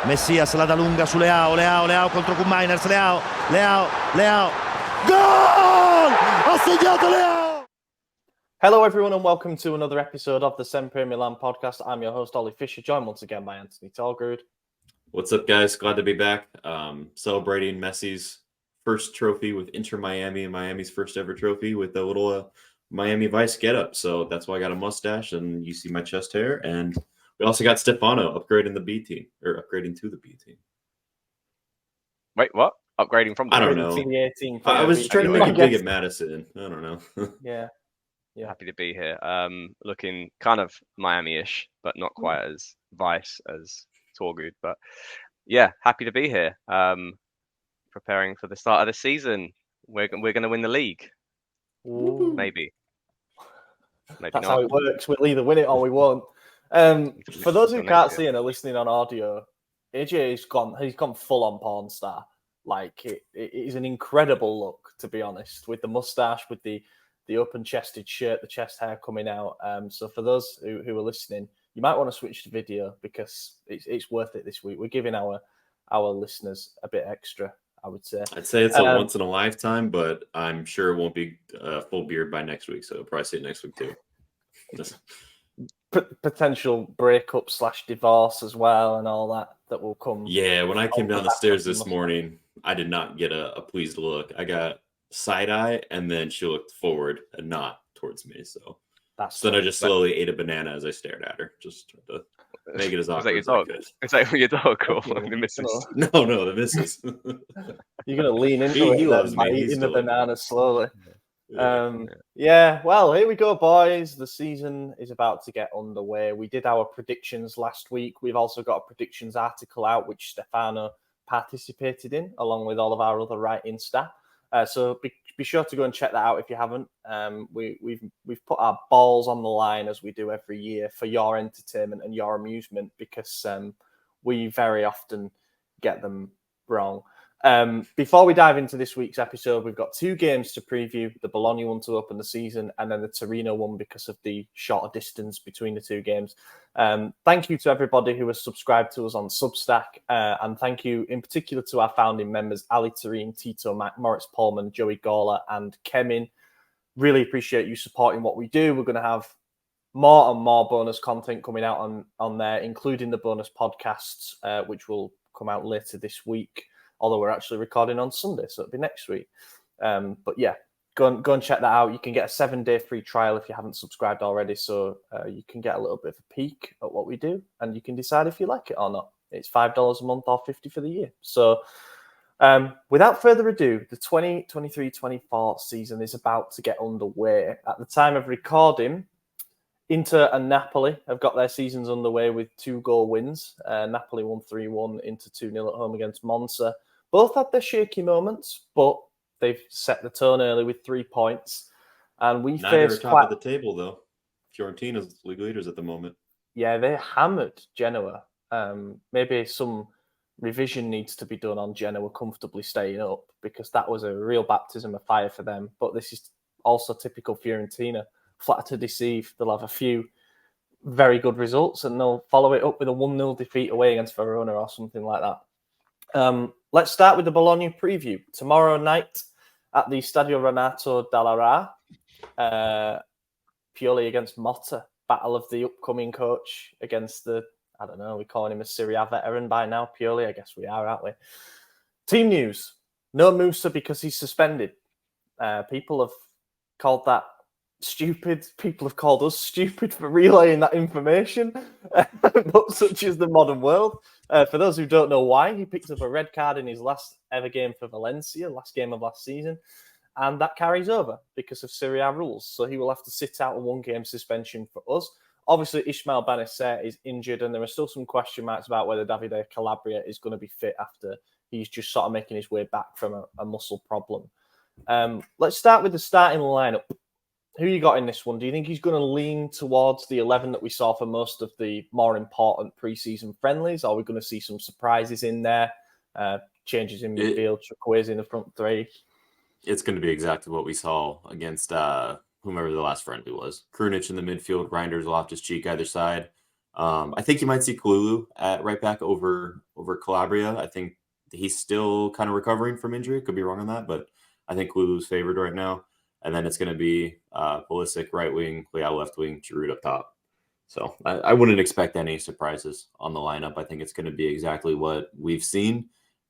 Messias la da lunga su Leao contro Miners, Leao, gol! Ha segnato Leao! Hello everyone and welcome to another episode of the SempreMilan podcast. I'm your host Ollie Fisher, joined once again by Anthony Tallgood. What's up, guys? Glad to be back. Celebrating Messi's first trophy with Inter Miami and Miami's first ever trophy with a little Miami Vice getup. So that's why I got a mustache and you see my chest hair. And we also got Stefano upgrading to the B team. Wait, what? Upgrading from the I don't know. I was trying to make it big at Madison. I don't know. Yeah. Happy to be here. Looking kind of Miami-ish, but not quite as Vice as Torgood. But yeah, happy to be here. Preparing for the start of the season. We're going to win the league. Ooh. Maybe That's not. how it works. We'll either win it or we won't. For those who can't see and are listening on audio, AJ he's gone full on porn star. Like it is an incredible look, to be honest, with the mustache, with the open-chested shirt, the chest hair coming out. So for those who are listening, you might want to switch to video because it's worth it this week. We're giving our listeners a bit extra, I would say. I'd say it's a once in a lifetime, but I'm sure it won't be full beard by next week. So I'll probably see it next week too. Potential breakup / divorce as well and all that will come. Yeah, when I came down the stairs this morning, I did not get a pleased look. I got side eye and then she looked forward and not towards me. So then I just slowly ate a banana as I stared at her, just trying to make it as awkward as I could. Is that your dog or the missus? No, the missus. You're gonna lean into it. He loves me. By eating the banana slowly. Well, here we go, boys. The season is about to get underway. We did our predictions last week. We've also got a predictions article out, which Stefano participated in, along with all of our other writing staff. So be sure to go and check that out if you haven't. We've put our balls on the line as we do every year for your entertainment and your amusement because we very often get them wrong. Before we dive into this week's episode, we've got two games to preview, the Bologna one to open the season and then the Torino one because of the shorter distance between the two games. Thank you to everybody who has subscribed to us on Substack and thank you in particular to our founding members, Ali Tareen, Tito Mac, Moritz Pullman, Joey Gawler and Kemin. Really appreciate you supporting what we do. We're going to have more and more bonus content coming out on there, including the bonus podcasts, which will come out later this week. Although we're actually recording on Sunday, so it'll be next week. But yeah, go and check that out. You can get a 7-day free trial if you haven't subscribed already. So you can get a little bit of a peek at what we do and you can decide if you like it or not. It's $5 a month or $50 for the year. So without further ado, the 2023-24 season is about to get underway. At the time of recording, Inter and Napoli have got their seasons underway with 2-goal wins. Napoli won 3-1, Inter 2-0 at home against Monza. Both had their shaky moments, but they've set the tone early with 3 points. And we faced top of the table, though. Fiorentina's league leaders at the moment. Yeah, they hammered Genoa. Maybe some revision needs to be done on Genoa comfortably staying up because that was a real baptism of fire for them. But this is also typical Fiorentina. Flat to deceive. They'll have a few very good results and they'll follow it up with a 1-0 defeat away against Verona or something like that. Let's start with the Bologna preview. Tomorrow night at the Stadio Renato Dall'Ara, Pioli against Motta. Battle of the upcoming coach against we're calling him a Serie A veteran by now, Pioli. I guess we are, aren't we? Team news. No Musa because he's suspended. People have called that stupid. People have called us stupid for relaying that information, but such is the modern world. For those who don't know why, he picked up a red card in his last ever game for Valencia, last game of last season, and that carries over because of Serie A rules. So he will have to sit out a 1-game suspension for us. Obviously, Ismael Benacer is injured, and there are still some question marks about whether Davide Calabria is going to be fit after he's just sort of making his way back from a muscle problem. Let's start with the starting lineup. Who you got in this one? Do you think he's going to lean towards the 11 that we saw for most of the more important preseason friendlies? Or are we going to see some surprises in there? Changes in midfield, Chukwueze in the front three? It's going to be exactly what we saw against whomever the last friendly was. Krunic in the midfield, Reinders, Loftus-Cheek either side. I think you might see Kalulu at right back over Calabria. I think he's still kind of recovering from injury. Could be wrong on that, but I think Kalulu's favored right now. And then it's going to be Pulisic right wing, Leao left wing, Giroud up top. So I wouldn't expect any surprises on the lineup. I think it's going to be exactly what we've seen.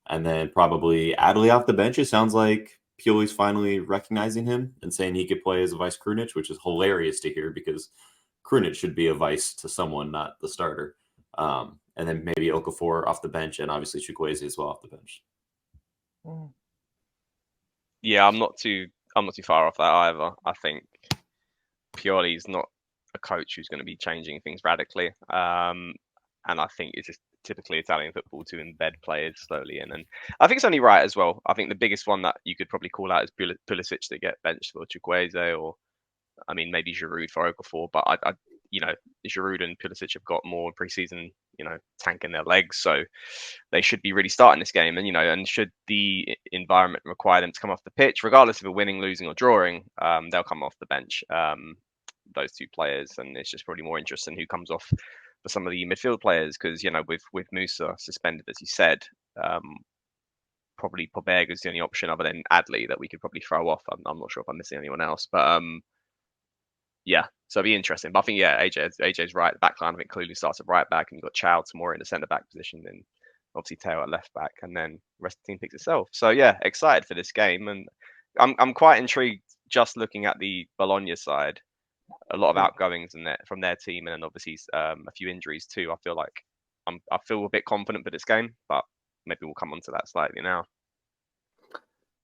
And then probably Adley off the bench. It sounds like Pioli's finally recognizing him and saying he could play as a vice Krunic, which is hilarious to hear because Krunic should be a vice to someone, not the starter. And then maybe Okafor off the bench, and obviously Chukwueze as well off the bench. Yeah, I'm not too far off that either. I think Pioli's not a coach who's going to be changing things radically. And I think it's just typically Italian football to embed players slowly in. And I think it's only right as well. I think the biggest one that you could probably call out is Pulisic to get benched for Chukwueze, or I mean maybe Giroud for Okafor. But I Giroud and Pulisic have got more preseason, tank in their legs, so they should be really starting this game. And and should the environment require them to come off the pitch, regardless of a winning, losing, or drawing, they'll come off the bench. Those two players, and it's just probably more interesting who comes off for some of the midfield players, because with Musa suspended, as you said, probably Pobega is the only option other than Adley that we could probably throw off. I'm not sure if I'm missing anyone else, but yeah, so it'll be interesting. But I think AJ's right. The back line, I think clearly starts at right back, and you've got Chow tomorrow in the centre back position, and obviously Teo at left back, and then the rest of the team picks itself. So yeah, excited for this game, and I'm quite intrigued just looking at the Bologna side. A lot of outgoings from their team, and then obviously a few injuries too. I feel a bit confident for this game, but maybe we'll come on to that slightly now.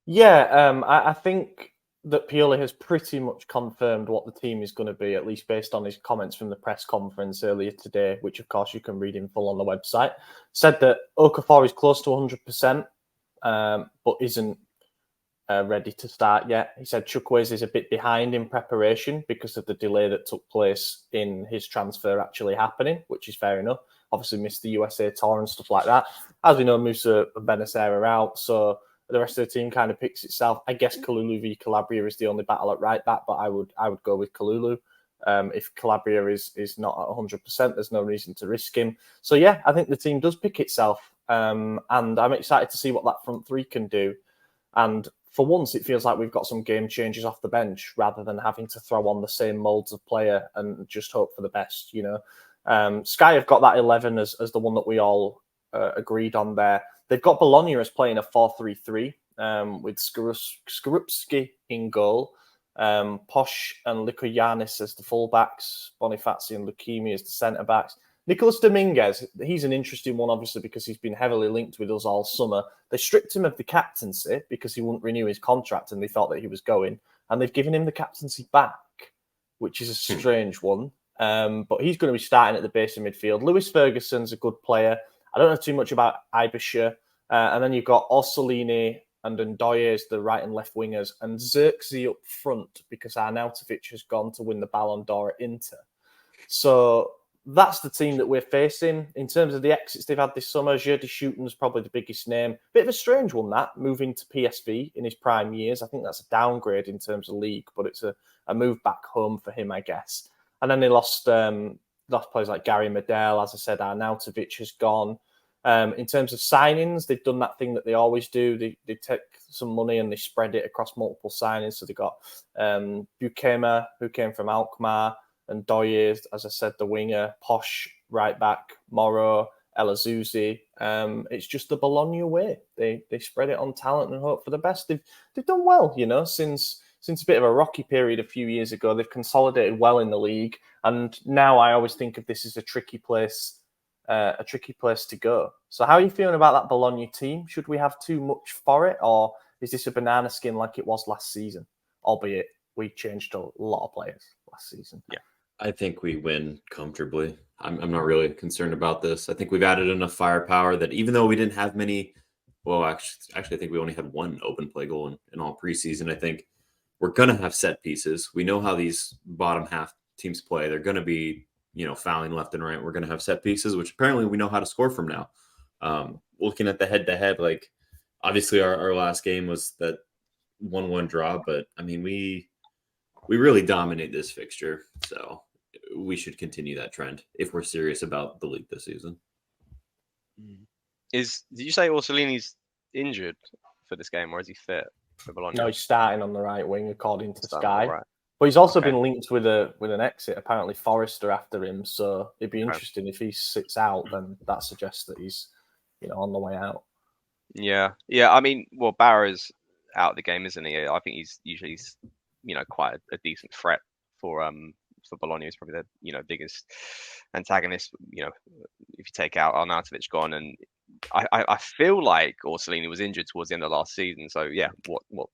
Yeah, I think that Pioli has pretty much confirmed what the team is going to be, at least based on his comments from the press conference earlier today, which of course you can read in full on the website. Said that Okafor is close to 100%, but isn't ready to start yet. He said Chukwueze is a bit behind in preparation because of the delay that took place in his transfer actually happening, which is fair enough. Obviously missed the USA tour and stuff like that. As we know, Musa and Benacer are out, so the rest of the team kind of picks itself. I guess Kalulu v Calabria is the only battle at right back, but I would go with Kalulu. If Calabria is not at 100%, there's no reason to risk him. So yeah, I think the team does pick itself, and I'm excited to see what that front three can do. And for once, it feels like we've got some game changers off the bench rather than having to throw on the same moulds of player and just hope for the best. Sky have got that 11 as the one that we all agreed on there. They've got Bologna as playing a 4-3-3 with Skorupski in goal, Posh and Lykoyanis as the fullbacks, Bonifazi and Lukemi as the centre-backs. Nicolas Dominguez, he's an interesting one, obviously, because he's been heavily linked with us all summer. They stripped him of the captaincy because he wouldn't renew his contract and they thought that he was going. And they've given him the captaincy back, which is a strange one. But he's going to be starting at the base of midfield. Lewis Ferguson's a good player. I don't know too much about Ibisha. And then you've got Orsolini and Ndoye as the right and left wingers, and Xerxes up front because Arnautovic has gone to win the Ballon d'Or at Inter. So that's the team that we're facing. In terms of the exits they've had this summer, Jordi Schuiten's probably the biggest name. Bit of a strange one, that, moving to PSV in his prime years. I think that's a downgrade in terms of league, but it's a move back home for him, I guess. And then they lost players like Gary Medel. As I said, Arnautovic has gone. In terms of signings, they've done that thing that they always do. They take some money and they spread it across multiple signings. So they got Bukema, who came from Alkmaar, and Doye, as I said, the winger, Posh, right back, Moro, El Azuzi. It's just the Bologna way. They spread it on talent and hope for the best. They've done well, since a bit of a rocky period a few years ago. They've consolidated well in the league, and now I always think of this as a tricky place to go. So how are you feeling about that Bologna team? Should we have too much for it, or is this a banana skin like it was last season? Albeit we changed a lot of players last season. Yeah, I think we win comfortably. I'm not really concerned about this. I think we've added enough firepower that even though we didn't have many, well, actually, I think we only had one open play goal in all preseason. I think we're going to have set pieces. We know how these bottom half teams play. They're going to be, fouling left and right. We're going to have set pieces, which apparently we know how to score from now. Looking at the head-to-head, like obviously our last game was that 1-1 draw, but I mean, we really dominate this fixture. So we should continue that trend if we're serious about the league this season. Did you say Orsolini's injured for this game, or is he fit for Bologna? No, he's starting on the right wing according to Sky. Right. But he's also been linked with an exit. Apparently, Forest are after him, so it'd be interesting if he sits out. Then that suggests that he's, on the way out. Yeah. I mean, well, Barra's out of the game, isn't he? I think he's usually, quite a decent threat for Bologna. He's probably the biggest antagonist. If you take out Arnautovic gone, and I feel like Orsolini was injured towards the end of last season. So yeah, what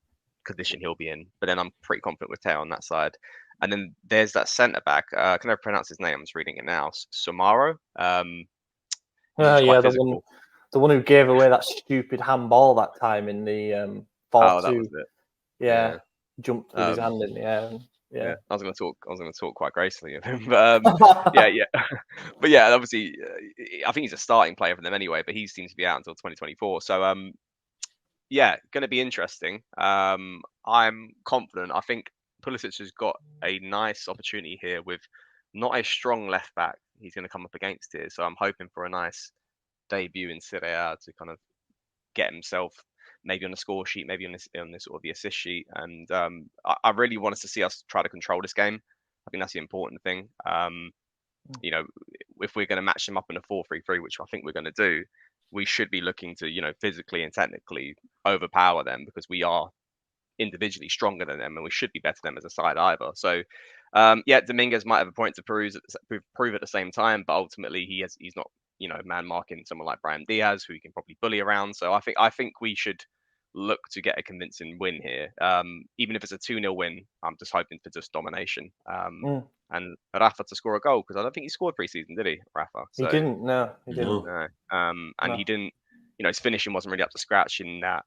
condition he'll be in? But then I'm pretty confident with Teo on that side. And then there's that centre back. I can never pronounce his name. I'm just reading it now. Somaro. Yeah, the one who gave away that stupid handball that time in the 4-2. Oh, that was it. Yeah, jumped with his hand in the air. Yeah. I was going to talk quite gracefully of him, but yeah. But yeah, obviously, I think he's a starting player for them anyway. But he seems to be out until 2024. So yeah, going to be interesting. I'm confident. I think Pulisic has got a nice opportunity here with not a strong left back he's going to come up against here. So I'm hoping for a nice debut in Serie A to kind of get himself maybe on the score sheet, maybe on this sort of the assist sheet. And I really want us to see us try to control this game. I think that's the important thing. If we're going to match them up in a 4-3-3, which I think we're going to do, we should be looking to, physically and technically overpower them because we are individually stronger than them and we should be better than them as a side either. So, Dominguez might have a point to prove at the same time, but ultimately he's not, man marking someone like Brahim Diaz, who he can probably bully around. So I think we should look to get a convincing win here. Even if it's a 2-0 win, I'm just hoping for just domination. And Rafa to score a goal, because I don't think he scored pre-season, did he, Rafa? So, he didn't. No, he didn't. No. He didn't. His finishing wasn't really up to scratch in that.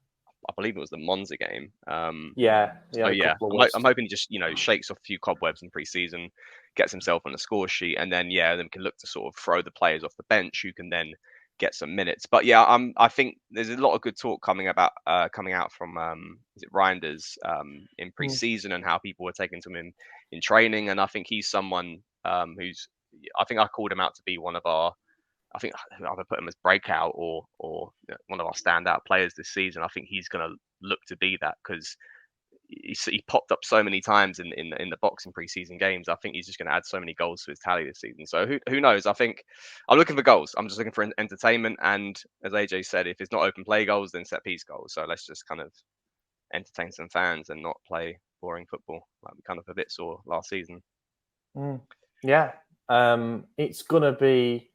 I believe it was the Monza game. I'm hoping he just shakes off a few cobwebs in pre-season, gets himself on the score sheet, and then then can look to sort of throw the players off the bench who can then get some minutes. But I think there's a lot of good talk coming out from is it Reinders in pre-season and how people were taking to him in training, and I think he's someone who's I think I called him out to be one of our. I think either put him as breakout or one of our standout players this season. I think he's going to look to be that because he popped up so many times in the box in preseason games. I think he's just going to add so many goals to his tally this season. So who knows? I think I'm looking for goals. I'm just looking for entertainment. And as AJ said, if it's not open play goals, then set piece goals. So let's just kind of entertain some fans and not play boring football like we kind of a bit saw last season. Yeah, it's going to be,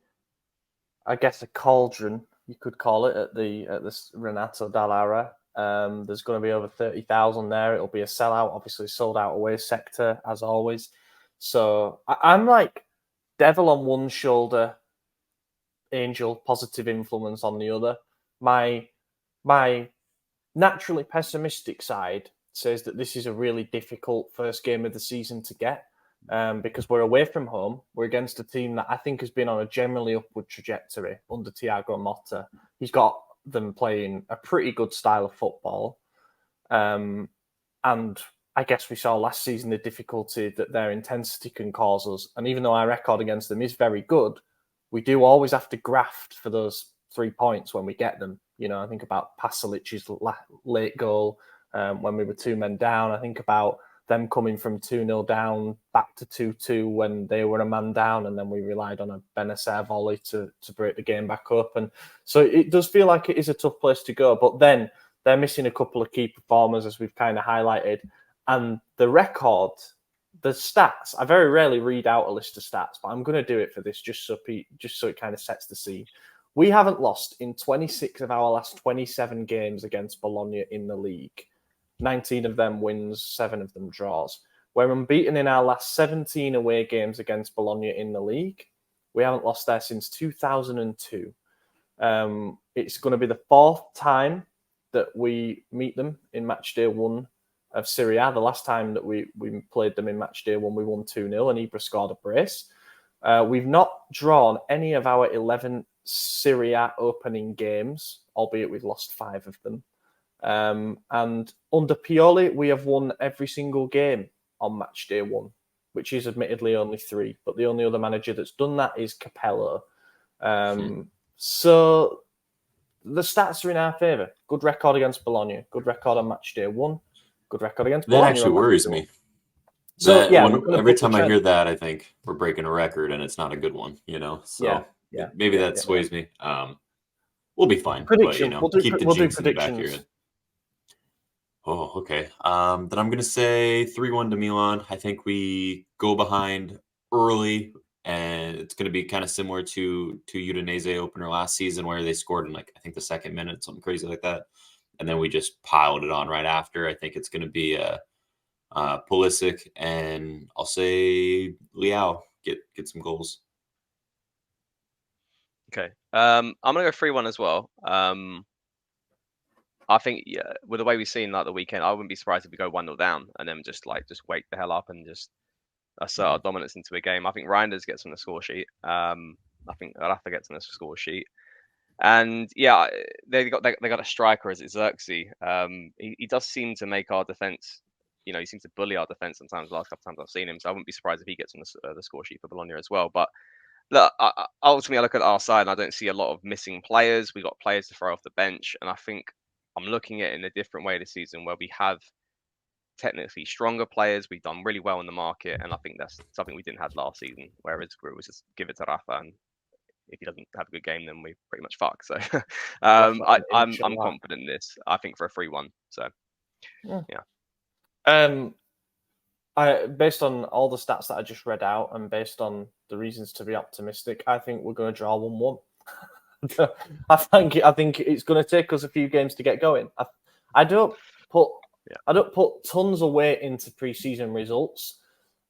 I guess, a cauldron, you could call it, at the Renato Dall'Ara. There's going to be over 30,000 there. It'll be a sellout, obviously sold out away sector as always. So I'm like devil on one shoulder, angel, positive influence on the other. My naturally pessimistic side says that this is a really difficult first game of the season to get. Because we're away from home, we're against a team that I think has been on a generally upward trajectory under Thiago Motta. He's got them playing a pretty good style of football. And I guess we saw last season the difficulty that their intensity can cause us. And even though our record against them is very good, we do always have to graft for those 3 points when we get them. I think about Pasalic's late goal when we were 2 men down. I think about them coming from 2-0 down back to 2-2 when they were a man down, and then we relied on a Benacer volley to break the game back up. And so it does feel like it is a tough place to go, but then they're missing a couple of key performers, as we've kind of highlighted. And the record, the stats, I very rarely read out a list of stats, but I'm going to do it for this just so it kind of sets the scene. We haven't lost in 26 of our last 27 games against Bologna in the league. 19 of them wins, 7 of them draws. We're unbeaten in our last 17 away games against Bologna in the league. We haven't lost there since 2002. It's going to be the 4th time that we meet them in match day 1 of Serie A. The last time that we played them in match day 1, we won 2-0 and Ibra scored a brace. We've not drawn any of our 11 Serie A opening games, albeit we've lost 5 of them. And under Pioli, we have won every single game on match day 1, which is admittedly only 3, but the only other manager that's done that is Capello. So the stats are in our favour. Good record against Bologna, good record on match day 1, good record against Bologna. That actually worries me. So Every time I hear that, I think we're breaking a record, and it's not a good one, So maybe that sways me. We'll be fine. Prediction. But, keep the jinx in the back of your predictions. head. Oh, okay. Then I'm gonna say 3-1 to Milan. I think we go behind early, and it's gonna be kind of similar to Udinese opener last season, where they scored in I think the second minute, something crazy like that, and then we just piled it on right after. I think it's gonna be Pulisic, and I'll say Leao get some goals. Okay. I'm gonna go 3-1 as well. I think with the way we've seen the weekend, I wouldn't be surprised if we go 1-0 down and then just wake the hell up and just assert our dominance into a game. I think Reinders gets on the score sheet. I think Rafa gets on the score sheet. And they got a striker as Xerxes. He does seem to make our defense. He seems to bully our defense sometimes. The last couple of times I've seen him, so I wouldn't be surprised if he gets on the score sheet for Bologna as well. But look, ultimately, I look at our side and I don't see a lot of missing players. We've got players to throw off the bench, and I think I'm looking at it in a different way this season, where we have technically stronger players. We've done really well in the market, and I think that's something we didn't have last season, where it was just give it to Rafa, and if he doesn't have a good game, then we pretty much fuck. So I'm confident in this. I think for a 3-1. So yeah. Based on all the stats that I just read out, and based on the reasons to be optimistic, I think we're going to draw 1-1. I think it's going to take us a few games to get going. I don't put tons of weight into pre-season results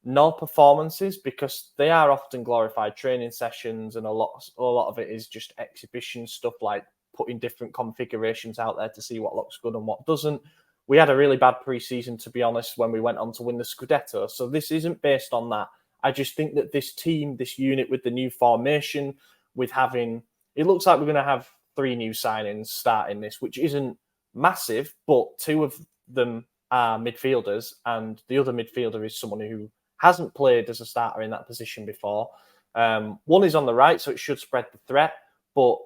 nor performances, because they are often glorified training sessions, and a lot of it is just exhibition stuff, like putting different configurations out there to see what looks good and what doesn't. We had a really bad pre-season, to be honest, when we went on to win the Scudetto. So this isn't based on that. I just think that this team, this unit with the new formation, it looks like we're going to have 3 new signings starting this, which isn't massive, but 2 of them are midfielders, and the other midfielder is someone who hasn't played as a starter in that position before. One is on the right, so it should spread the threat, but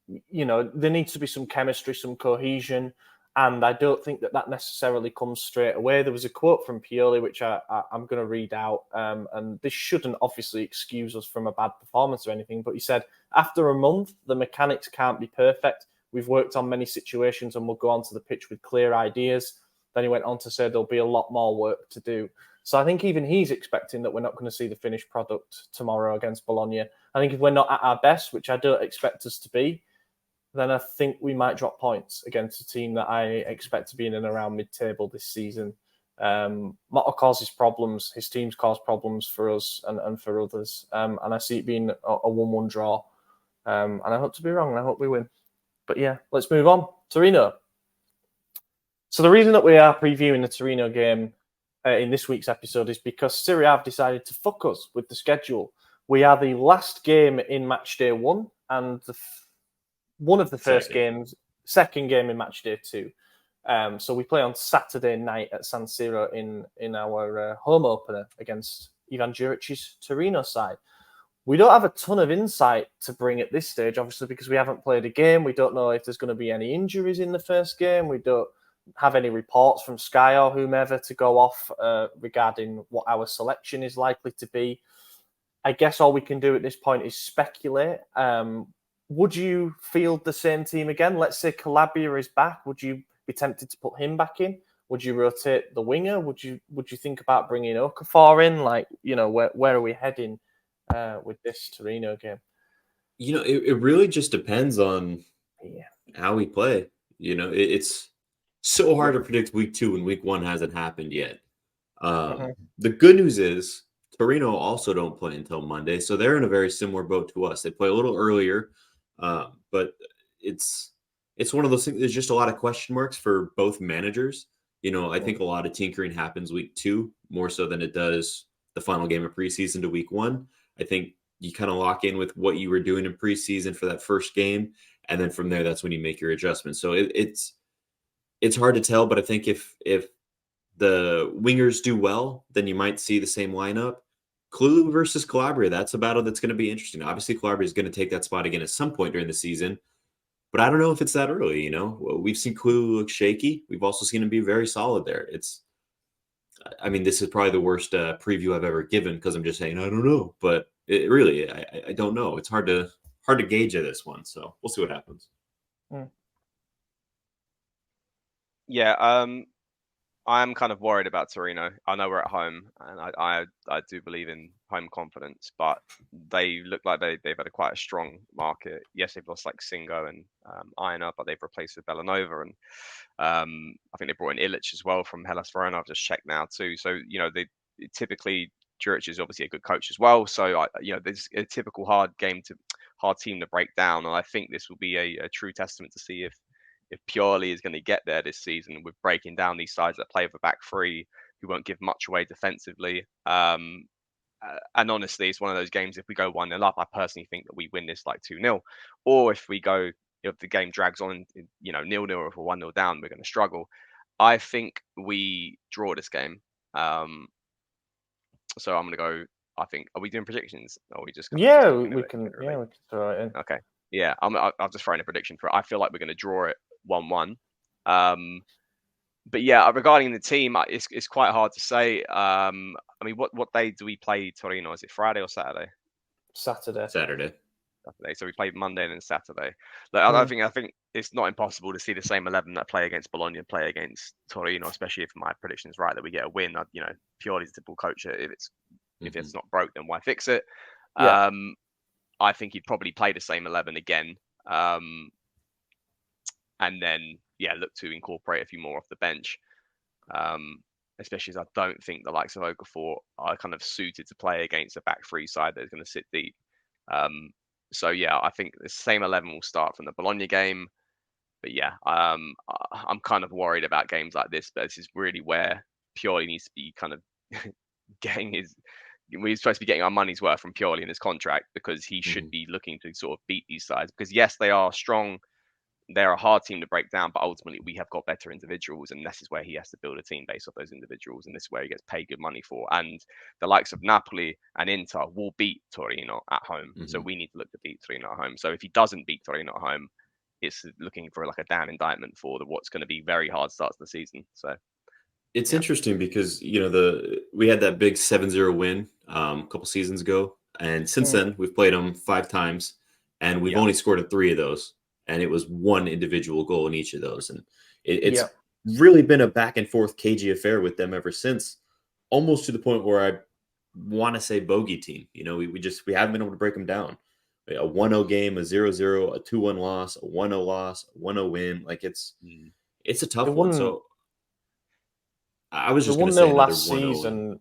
there needs to be some chemistry, some cohesion. And I don't think that necessarily comes straight away. There was a quote from Pioli, which I'm going to read out. And this shouldn't obviously excuse us from a bad performance or anything. But he said, after a month, the mechanics can't be perfect. We've worked on many situations and we'll go onto the pitch with clear ideas. Then he went on to say there'll be a lot more work to do. So I think even he's expecting that we're not going to see the finished product tomorrow against Bologna. I think if we're not at our best, which I don't expect us to be, then I think we might drop points against a team that I expect to be in and around mid-table this season. Motta causes problems. His teams cause problems for us and for others. And I see it being a 1-1 draw. And I hope to be wrong, and I hope we win. But yeah, let's move on. Torino. So the reason that we are previewing the Torino game in this week's episode is because Serie A have decided to fuck us with the schedule. We are the last game in match day 1 and one of the second game in match day 2. So we play on Saturday night at San Siro in our home opener against Ivan Juric's Torino side. We don't have a ton of insight to bring at this stage, obviously, because we haven't played a game. We don't know if there's going to be any injuries in the first game. We don't have any reports from Sky or whomever to go off regarding what our selection is likely to be. I guess all we can do at this point is speculate. Would you field the same team again? Let's say Calabria is back. Would you be tempted to put him back in? Would you rotate the winger? Would you think about bringing Okafor in? Where are we heading with this Torino game? It really just depends on how we play. It's so hard to predict week 2 when week 1 hasn't happened yet. The good news is Torino also don't play until Monday, so they're in a very similar boat to us. They play a little earlier. But it's one of those things. There's just a lot of question marks for both managers. I think a lot of tinkering happens week 2 more so than it does the final game of preseason to week 1. I think you kind of lock in with what you were doing in preseason for that first game, and then from there, that's when you make your adjustments. So it's hard to tell, but I think if the wingers do well, then you might see the same lineup. Clue versus Calabria, that's a battle that's going to be interesting. Obviously, Calabria is going to take that spot again at some point during the season, but I don't know if it's that early. We've seen Clue look shaky. We've also seen him be very solid there. I mean, this is probably the worst preview I've ever given because I'm just saying I don't know, but I don't know. It's hard to gauge at this one, so we'll see what happens. Yeah, I'm kind of worried about Torino. I know we're at home, and I do believe in home confidence, but they look like they've had quite a strong market. Yes, they've lost like Singo and Iona, but they've replaced with Bellanova, and I think they brought in Ilic as well from Hellas Verona. I've just checked now too. So they typically Juric is obviously a good coach as well. So there's a typical hard team to break down, and I think this will be a true testament to see if Pioli is going to get there this season with breaking down these sides that play with a back three, who won't give much away defensively. And honestly, it's one of those games, if we go 1-0 up, I personally think that we win this like 2-0. Or if the game drags on, 0-0 or if we're 1-0 down, we're going to struggle. I think we draw this game. So I'm going to go, I think, are we doing predictions? Or are we just we can throw it in. Okay. Yeah, I'll just throw in a prediction for it. I feel like we're going to draw it 1-1. But yeah, regarding the team, it's quite hard to say. I mean, what day do we play Torino? Is it Friday or Saturday? Saturday. Saturday. So we play Monday and then Saturday. I think it's not impossible to see the same 11 that play against Bologna play against Torino, especially if my prediction is right that we get a win. Pioli's a typical coach. If it's not broke, then why fix it? Yeah. I think he'd probably play the same 11 again. And then, look to incorporate a few more off the bench. Especially as I don't think the likes of Okafor are kind of suited to play against a back three side that's going to sit deep. I think the same 11 will start from the Bologna game. But I'm kind of worried about games like this. But this is really where Pioli needs to be kind of we're supposed to be getting our money's worth from Pioli in his contract, because he should be looking to sort of beat these sides. Because yes, they are strong. They're a hard team to break down, but ultimately we have got better individuals, and this is where he has to build a team based off those individuals, and this is where he gets paid good money for. And the likes of Napoli and Inter will beat Torino at home, so we need to look to beat Torino at home. So if he doesn't beat Torino at home, it's looking for like a damn indictment for what's going to be very hard starts to the season. So it's interesting because we had that big 7-0 win a couple seasons ago, and since then we've played them 5 times, and we've only scored 3 of those. And it was one individual goal in each of those. And it's really been a back and forth cagey affair with them ever since, almost to the point where I want to say bogey team. We haven't been able to break them down. A 1-0 game, a 0-0, a 2-1 loss, a 1-0 loss, a 1-0 win. Like it's a tough one. So I was just going to say last season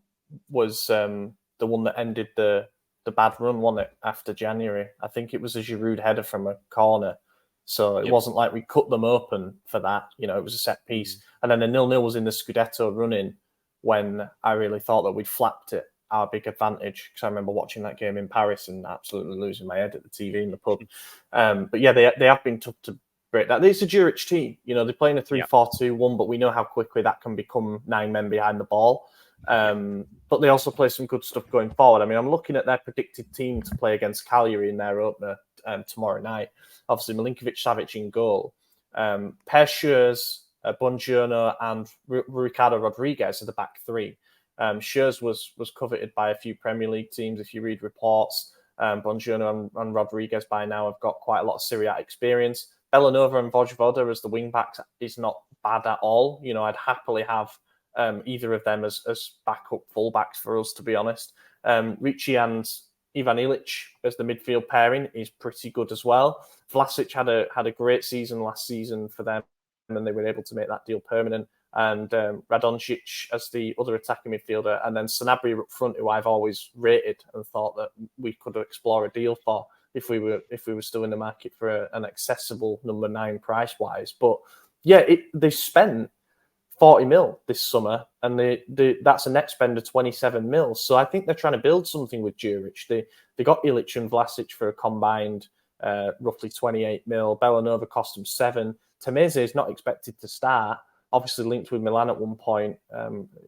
was the one that ended the bad run, wasn't it, after January? I think it was a Giroud header from a corner. So it wasn't like we cut them open for that. It was a set piece. And then the 0-0 was in the Scudetto run-in when I really thought that we'd flapped it, our big advantage. Because I remember watching that game in Paris and absolutely losing my head at the TV in the pub. But yeah, they have been tough to break that. It's a Juric team. They're playing a 3-4-2-1, but we know how quickly that can become 9 men behind the ball. But they also play some good stuff going forward. I mean, I'm looking at their predicted team to play against Cagliari in their opener tomorrow night. Obviously, Milinkovic-Savic in goal. Schürrle, Buongiorno, and Ricardo Rodriguez are the back 3. Schürrle was coveted by a few Premier League teams, if you read reports. Buongiorno and Rodriguez by now have got quite a lot of Serie A experience. Bellanova and Vojvoda as the wing-backs is not bad at all. I'd happily have either of them as backup full-backs for us, to be honest. Ricci and Ivan Ilic as the midfield pairing is pretty good as well. Vlasic had a great season last season for them, and they were able to make that deal permanent. And Radoncic as the other attacking midfielder, and then Sanabria up front, who I've always rated and thought that we could explore a deal for if we were still in the market for an accessible number 9 price-wise. But yeah, they spent 40 mil this summer, and that's a net spend of 27 mil. So I think they're trying to build something with Juric. They got Ilic and Vlasic for a combined roughly 28 mil. Bellanova cost them 7. Tameze is not expected to start, obviously linked with Milan at one point.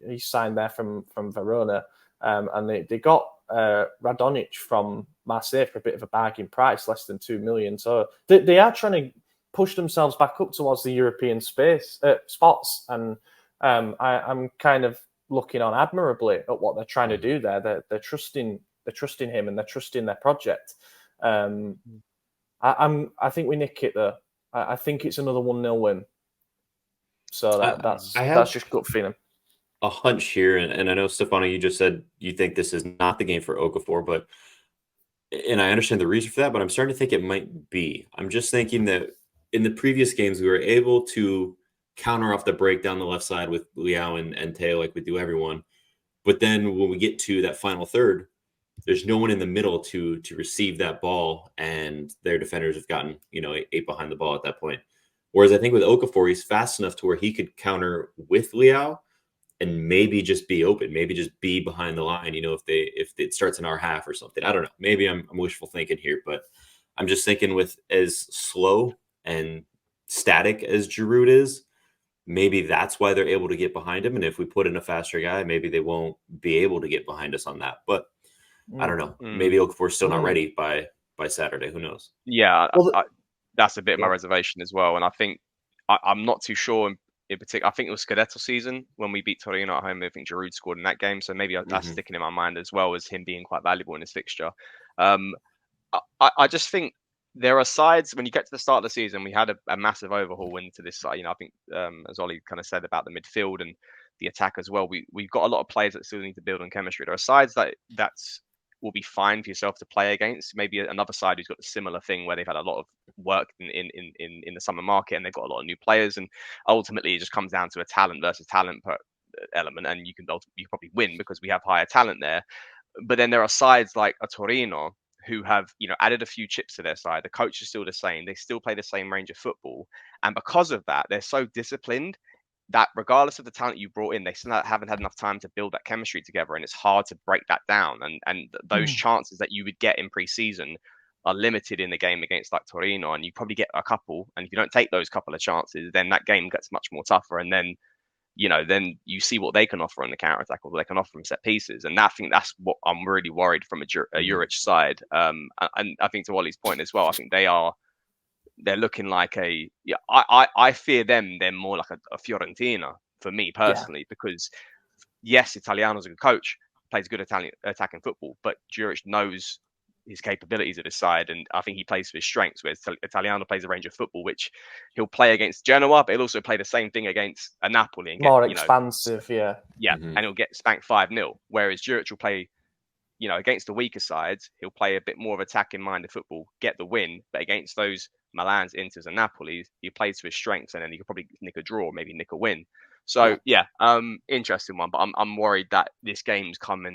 He signed there from Verona, and they got Radonic from Marseille for a bit of a bargain price, less than 2 million. So they are trying to push themselves back up towards the European spots, and I'm kind of looking on admirably at what they're trying to do there. They're trusting him, and they're trusting their project. I think we nick it though. I think it's another 1-0 win. So that's just gut feeling. A hunch here, and I know, Stefano, you just said you think this is not the game for Okafor, and I understand the reason for that, but I'm starting to think it might be. I'm just thinking that in the previous games, we were able to counter off the break down the left side with Leao and Teo like we do everyone. But then when we get to that final third, there's no one in the middle to receive that ball, and their defenders have gotten 8 behind the ball at that point. Whereas I think with Okafor, he's fast enough to where he could counter with Leao and maybe just be open, maybe just be behind the line, if it starts in our half or something. I don't know. Maybe I'm wishful thinking here, but I'm just thinking with as slow and static as Giroud is, maybe that's why they're able to get behind him. And if we put in a faster guy, maybe they won't be able to get behind us on that. But I don't know. Maybe Okafor's still not ready by Saturday. Who knows? Yeah, that's a bit of my reservation as well. And I think I'm not too sure in particular. I think it was Scudetto season when we beat Torino at home. I think Giroud scored in that game. So maybe that's sticking in my mind as well as him being quite valuable in his fixture. I just think there are sides, when you get to the start of the season, we had a massive overhaul into this side. I think as Ollie kind of said about the midfield and the attack as well, we've got a lot of players that still need to build on chemistry. There are sides that's will be fine for yourself to play against. Maybe another side who's got a similar thing where they've had a lot of work in the summer market and they've got a lot of new players, and ultimately it just comes down to a talent versus talent element, and you probably win because we have higher talent there. But then there are sides like a Torino who have added a few chips to their side. The coach is still the same. They still play the same range of football, and because of that, they're so disciplined that regardless of the talent you brought in, they still haven't had enough time to build that chemistry together, and it's hard to break that down. And those chances that you would get in pre-season are limited in the game against like Torino, and you probably get a couple. And if you don't take those couple of chances, then that game gets much more tougher. And then then you see what they can offer on the counter attack, or what they can offer from set pieces. And I think that's what I'm really worried from a Juric side. And I think to Wally's point as well, I think they're looking like I fear them. They're more like a Fiorentina for me personally, because yes, Italiano's a good coach, plays good attacking football, but Juric knows his capabilities at his side, and I think he plays for his strengths, whereas Italiano plays a range of football which he'll play against Genoa, but he'll also play the same thing against a Napoli and more expansive, and he'll get spanked 5-0, whereas Juric will play against the weaker sides, he'll play a bit more of attacking minded football, get the win, but against those Milans, Inters and Napolis, he plays to his strengths, and then he could probably nick a draw, maybe nick a win. So interesting one, but I'm worried that this game's come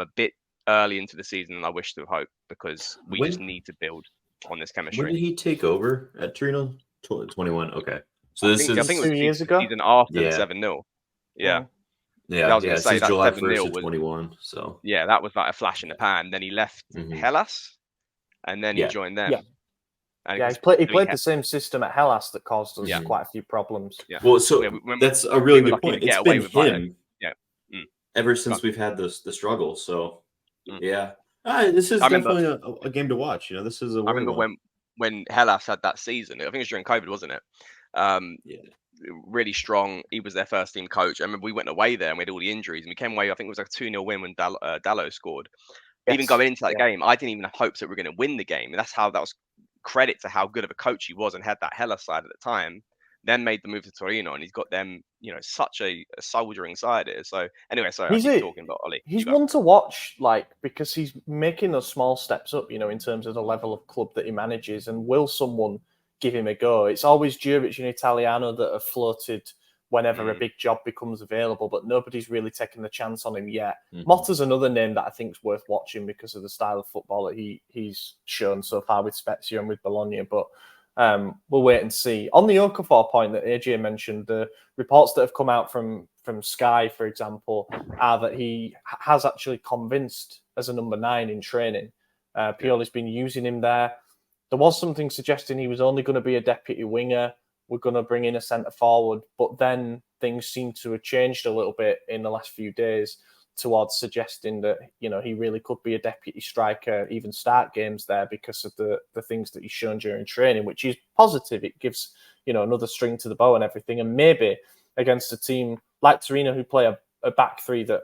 a bit early into the season than I wish to hope, because we just need to build on this chemistry. When did he take over at Torino? 21. Okay, so I think it was 2 years ago. Season after the 7-0. Yeah. Yeah, I was going to say that July 7-0 was 21. So that was like a flash in the pan. Then he left Hellas, and then he joined them. He played the same system at Hellas that caused us quite a few problems. Yeah. Well, so that's a really good point. It's been him ever since we've had the struggle. So this is definitely a game to watch. This is I remember when Hellas had that season. I think it was during COVID, wasn't it? Really strong. He was their first team coach. I remember we went away there and we had all the injuries, and we came away. I think it was like a 2-0 win when Dallo scored. Yes. Even going into that game, I didn't even have hopes that we were going to win the game. And that was credit to how good of a coach he was, and had that Hellas side at the time. Then made the move to Torino, and he's got them, such a soldiering side here. So anyway, sorry, I keep talking about Ollie. He's one to watch, because he's making those small steps up, in terms of the level of club that he manages. And will someone give him a go? It's always Juric and Italiano that have floated whenever a big job becomes available, but nobody's really taken the chance on him yet. Motta's another name that I think is worth watching because of the style of football that he's shown so far with Spezia and with Bologna, but we'll wait and see. On the Okafor point that AJ mentioned, the reports that have come out from Sky, for example, are that he has actually convinced as a number 9 in training. Pioli's been using him there. There was something suggesting he was only going to be a deputy winger. we're going to bring in a centre forward. But then things seem to have changed a little bit in the last few days towards suggesting that, he really could be a deputy striker, even start games there because of the things that he's shown during training, which is positive. It gives, another string to the bow and everything. And maybe against a team like Torino, who play a back three that,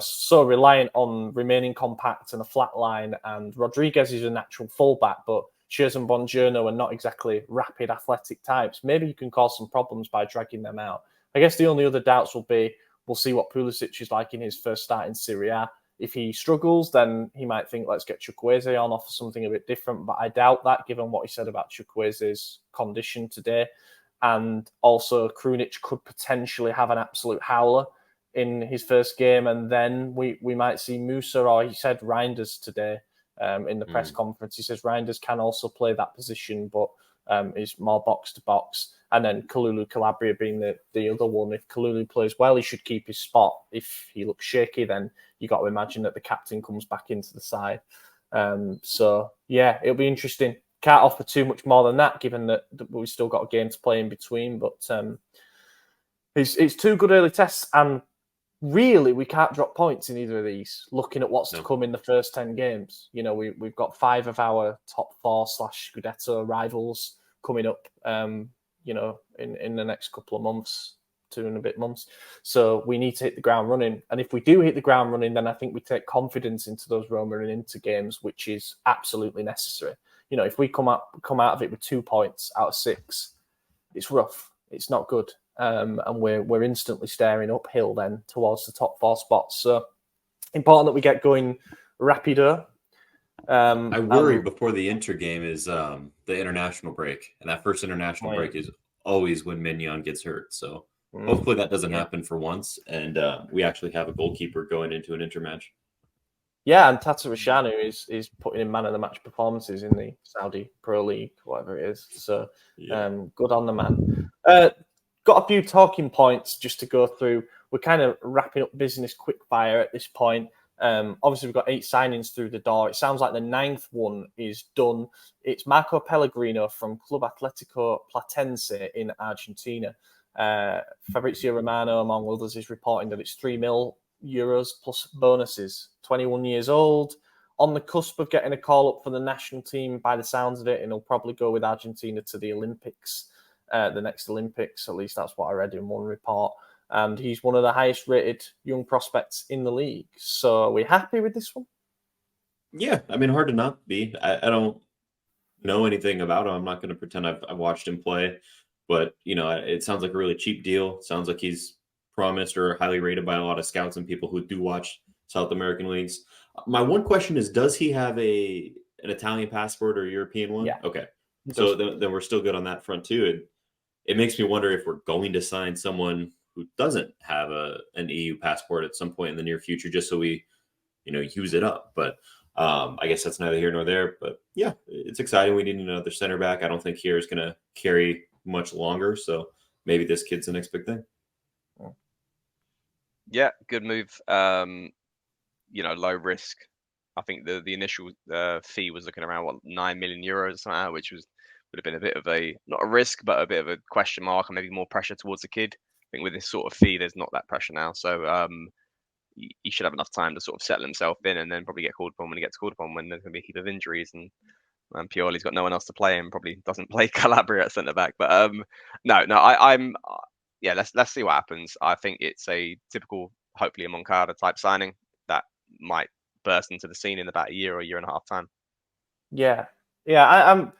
so reliant on remaining compact and a flat line, and Rodriguez is a natural fullback, but Scherz and Bongiorno are not exactly rapid athletic types. Maybe you can cause some problems by dragging them out. I guess the only other doubts will be, we'll see what Pulisic is like in his first start in Serie A. If he struggles, then he might think, let's get Chukwueze on, offer something a bit different. But I doubt that, given what he said about Chukwueze's condition today. And also, Krunic could potentially have an absolute howler in his first game. And then we might see Musa, or he said Reinders today in the press conference. He says Reinders can also play that position, but is more box to box. And then Kalulu Calabria being the other one. If Kalulu plays well, he should keep his spot. If he looks shaky, then you got to imagine that the captain comes back into the side. So, yeah, it'll be interesting. Can't offer too much more than that, given that we've still got a game to play in between. But it's two good early tests. And really, we can't drop points in either of these, looking at what's to come in the first 10 games. We've got 5 of our top 4 / Scudetto rivals coming up, in the next couple of months, 2 and a bit months. So we need to hit the ground running. And if we do hit the ground running, then I think we take confidence into those Roma and Inter games, which is absolutely necessary. If we come out of it with 2 points out of 6, it's rough. It's not good. And we're instantly staring uphill then towards the top 4 spots. So important that we get going rapido. I worry before the Inter game is the international break, and that first international break is always when Mignon gets hurt. So hopefully that doesn't happen for once, and we actually have a goalkeeper going into an Inter match. Yeah, and Tata Rashanu is putting in man of the match performances in the Saudi Pro League, whatever it is. So good on the man. Got a few talking points just to go through. We're kind of wrapping up business quick fire at this point. Obviously, we've got 8 signings through the door. It sounds like the 9th one is done. It's Marco Pellegrino from Club Atletico Platense in Argentina. Fabrizio Romano, among others, is reporting that it's €3 million plus bonuses. 21 years old, on the cusp of getting a call up for the national team by the sounds of it, and he'll probably go with Argentina to the Olympics, the next Olympics. At least that's what I read in one report. And he's one of the highest rated young prospects in the league. So are we happy with this one? Yeah, I mean, hard to not be. I don't know anything about him. I'm not going to pretend I've watched him play. But, it sounds like a really cheap deal. Sounds like he's promised or highly rated by a lot of scouts and people who do watch South American leagues. My one question is, does he have an Italian passport or a European one? Yeah. Okay. So then we're still good on that front too. It makes me wonder if we're going to sign someone who doesn't have an EU passport at some point in the near future, just so we, use it up. But I guess that's neither here nor there. But yeah, it's exciting. We need another center back. I don't think here is going to carry much longer. So maybe this kid's the next big thing. Yeah, good move. Low risk. I think the initial fee was looking around €9 million, which would have been a bit of not a risk, but a bit of a question mark, and maybe more pressure towards the kid. I think with this sort of fee, there's not that pressure now. So he should have enough time to sort of settle himself in, and then probably get called upon when he gets called upon, when there's going to be a heap of injuries, and Pioli's got no one else to play and probably doesn't play Calabria at centre back. But I'm let's see what happens. I think it's a typical, hopefully a Moncada type signing that might burst into the scene in about a year or a year and a half time. Yeah. I'm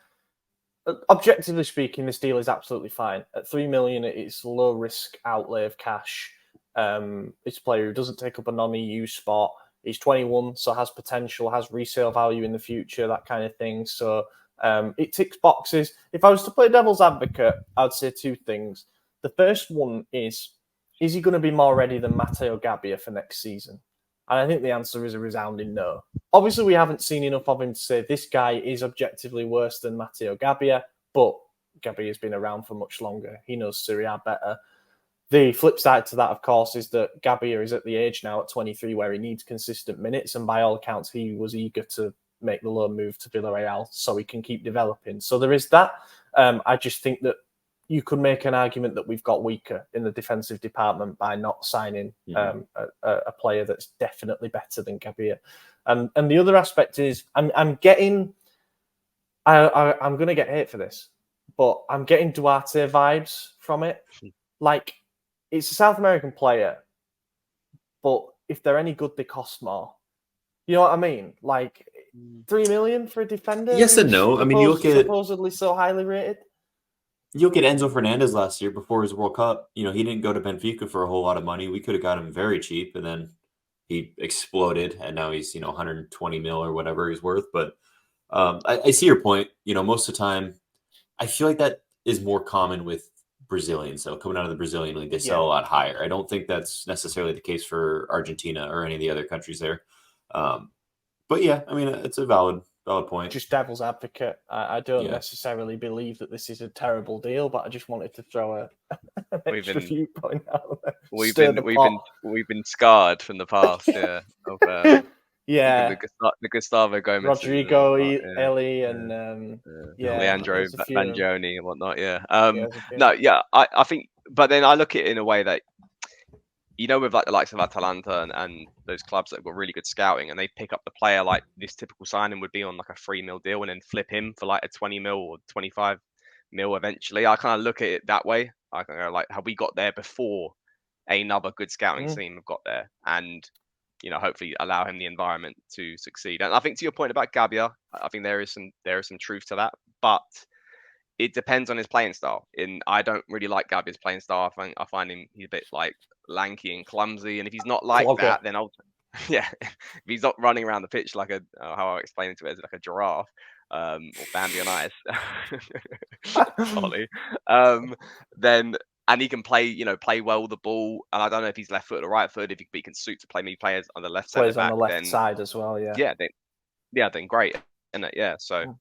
objectively speaking, this deal is absolutely fine. At $3 million, it's low risk outlay of cash. It's a player who doesn't take up a non-EU spot. He's 21, so has potential, has resale value in the future, that kind of thing. So it ticks boxes. If I was to play devil's advocate, I'd say 2 things. The first one is he going to be more ready than Matteo Gabbia for next season? And I think the answer is a resounding no. Obviously, we haven't seen enough of him to say this guy is objectively worse than Matteo Gabbia, but Gabbia has been around for much longer. He knows Serie A better. The flip side to that, of course, is that Gabbia is at the age now at 23 where he needs consistent minutes, and by all accounts, he was eager to make the loan move to Villarreal so he can keep developing. So there is that. I just think that you could make an argument that we've got weaker in the defensive department by not signing a player that's definitely better than Gabbia. And the other aspect is I'm going to get hate for this, but I'm getting Duarte vibes from it. Like, it's a South American player, but if they're any good, they cost more. You know what I mean? Like, 3 million for a defender? Yes and no. I mean, you look at supposedly so highly rated. You look at Enzo Fernandez last year before his World Cup. You know, he didn't go to Benfica for a whole lot of money. We could have got him very cheap, and then he exploded, and now he's 120 mil or whatever he's worth. But I see your point. You know, most of the time, I feel like that is more common with Brazilians. So coming out of the Brazilian league, they sell a lot higher. I don't think that's necessarily the case for Argentina or any of the other countries there. But yeah, I mean, it's a valid point. Just devil's advocate. I don't necessarily believe that this is a terrible deal, but I just wanted to throw an extra viewpoint out there. We've been scarred from the past, of the Gustavo Gomez, Rodrigo, Eli, and Leandro Banjoni and whatnot. I think, but then I look at it in a way that, with like the likes of Atalanta and those clubs that have got really good scouting, and they pick up the player like this typical signing would be on like a 3 mil deal and then flip him for like a 20 mil or 25 mil eventually. I kind of look at it that way. I can go like, have we got there before another good scouting team have got there, and hopefully allow him the environment to succeed. And I think to your point about Gabbia, I think there is some truth to that, but it depends on his playing style. I don't really like Gabbia's playing style. I find him, he's a bit like lanky and clumsy, and if he's not like that, then if he's not running around the pitch like how I explain it to it, as like a giraffe, or Bambi on ice, Ollie, then. And he can play well with the ball. And I don't know if he's left foot or right foot. If he can suit to play me players on the left side, plays on the left side as well. Then great, isn't it? Yeah. So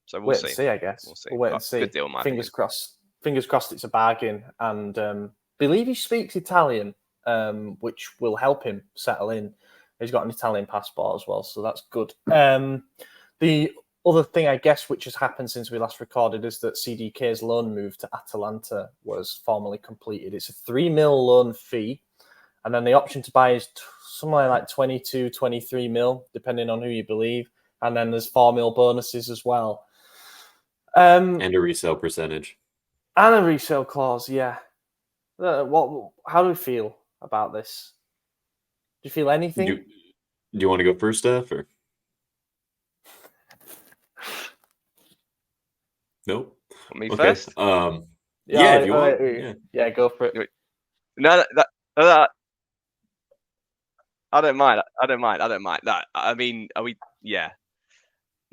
so we'll see. I guess we'll wait and see. Good deal, Fingers crossed. Fingers crossed it's a bargain. And believe he speaks Italian, which will help him settle in. He's got an Italian passport as well, so that's good. The other thing, I guess, which has happened since we last recorded is that CDK's loan move to Atalanta was formally completed. It's a 3 mil loan fee, and then the option to buy is somewhere like 22, 23 mil, depending on who you believe. And then there's 4 mil bonuses as well. And a resale percentage. And a resale clause, yeah. How do we feel about this? Do you feel anything? Do you want to go first, Steph, or? Nope. Me first? If you want. Yeah, go for it. No, I don't mind. No, I mean, are we? Yeah.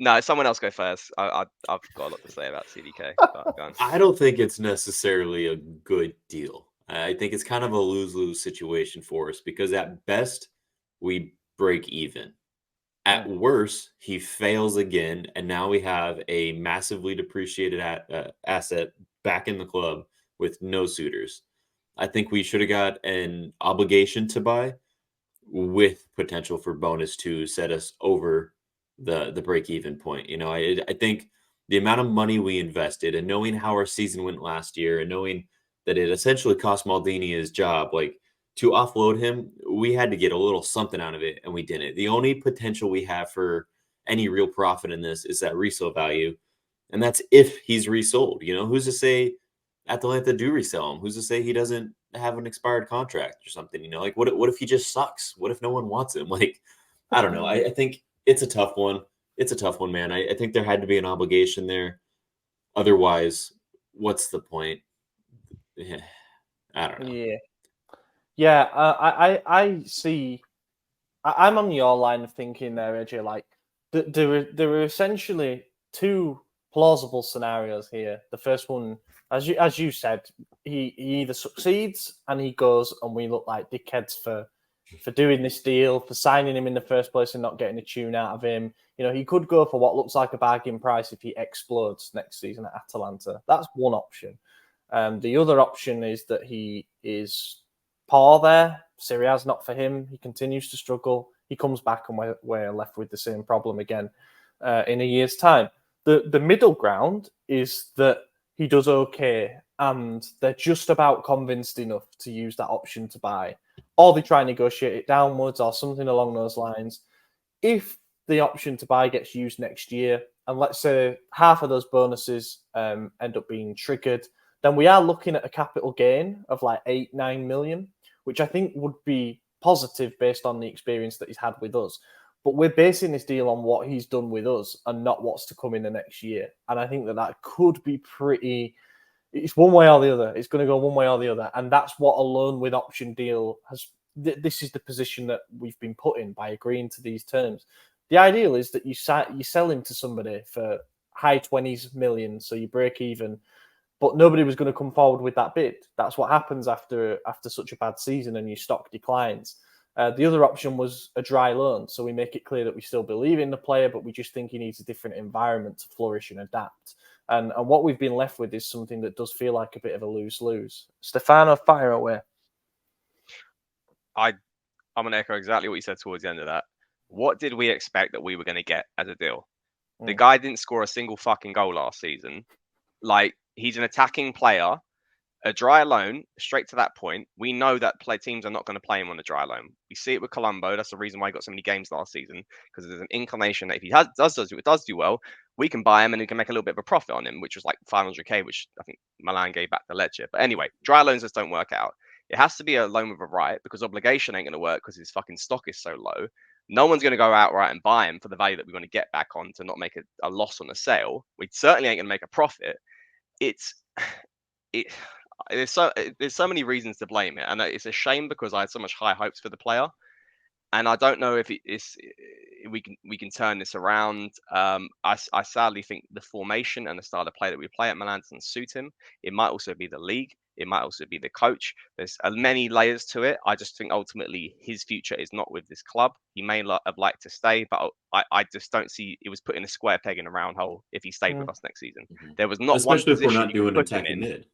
No, someone else go first. I've got a lot to say about CDK. I don't think it's necessarily a good deal. I think it's kind of a lose-lose situation for us because at best, we break even. At worst, he fails again, and now we have a massively depreciated asset back in the club with no suitors. I think we should have got an obligation to buy with potential for bonus to set us over the break-even point. I think the amount of money we invested and knowing how our season went last year and knowing that it essentially cost Maldini his job, like, to offload him, we had to get a little something out of it, and we didn't. The only potential we have for any real profit in this is that resale value, and that's if he's resold. Who's to say Atalanta do resell him? Who's to say he doesn't have an expired contract or something? Like what if he just sucks? What if no one wants him? Like, I don't know. I think it's a tough one. It's a tough one, man. I think there had to be an obligation there. Otherwise, what's the point? I don't know. Yeah, I see. I'm on your line of thinking there, AJ. Like, there are essentially two plausible scenarios here. The first one, as you said, he either succeeds and he goes, and we look like dickheads for doing this deal, for signing him in the first place and not getting a tune out of him. He could go for what looks like a bargain price if he explodes next season at Atalanta. That's one option. The other option is that he is poor there. Serie A's not for him. He continues to struggle. He comes back and we're left with the same problem again in a year's time. The middle ground is that he does okay, and they're just about convinced enough to use that option to buy, or they try and negotiate it downwards or something along those lines. If the option to buy gets used next year, and let's say half of those bonuses end up being triggered, then we are looking at a capital gain of like 8-9 million, which I think would be positive based on the experience that he's had with us. But we're basing this deal on what he's done with us and not what's to come in the next year. And I think that could be pretty... It's one way or the other. It's going to go one way or the other. And that's what a loan with option deal has... This is the position that we've been put in by agreeing to these terms. The ideal is that you sell him to somebody for high 20s million, so you break even, but nobody was going to come forward with that bid. That's what happens after such a bad season and your stock declines. The other option was a dry loan, so we make it clear that we still believe in the player, but we just think he needs a different environment to flourish and adapt. And what we've been left with is something that does feel like a bit of a lose-lose. Stefano, fire away. I'm going to echo exactly what you said towards the end of that. What did we expect that we were going to get as a deal? The guy didn't score a single fucking goal last season. Like, he's an attacking player, a dry loan, straight to that point. We know that teams are not going to play him on a dry loan. We see it with Colombo. That's the reason why he got so many games last season, because there's an inclination that if he does do well, we can buy him and we can make a little bit of a profit on him, which was like 500k, which I think Milan gave back to Lecce. But anyway, dry loans just don't work out. It has to be a loan with a right, because obligation ain't going to work because his fucking stock is so low. No one's going to go outright and buy him for the value that we're going to get back on to not make a loss on a sale. We certainly ain't going to make a profit. There's so many reasons to blame it, and it's a shame because I had so much high hopes for the player, and I don't know if we can turn this around. I sadly think the formation and the style of play that we play at Milan doesn't suit him. It might also be the league. It might also be the coach. There's many layers to it. I just think ultimately his future is not with this club. He may have liked to stay, but I just don't see it was putting a square peg in a round hole if he stayed with us next season. There was not one especially if we're position not doing attacking mid.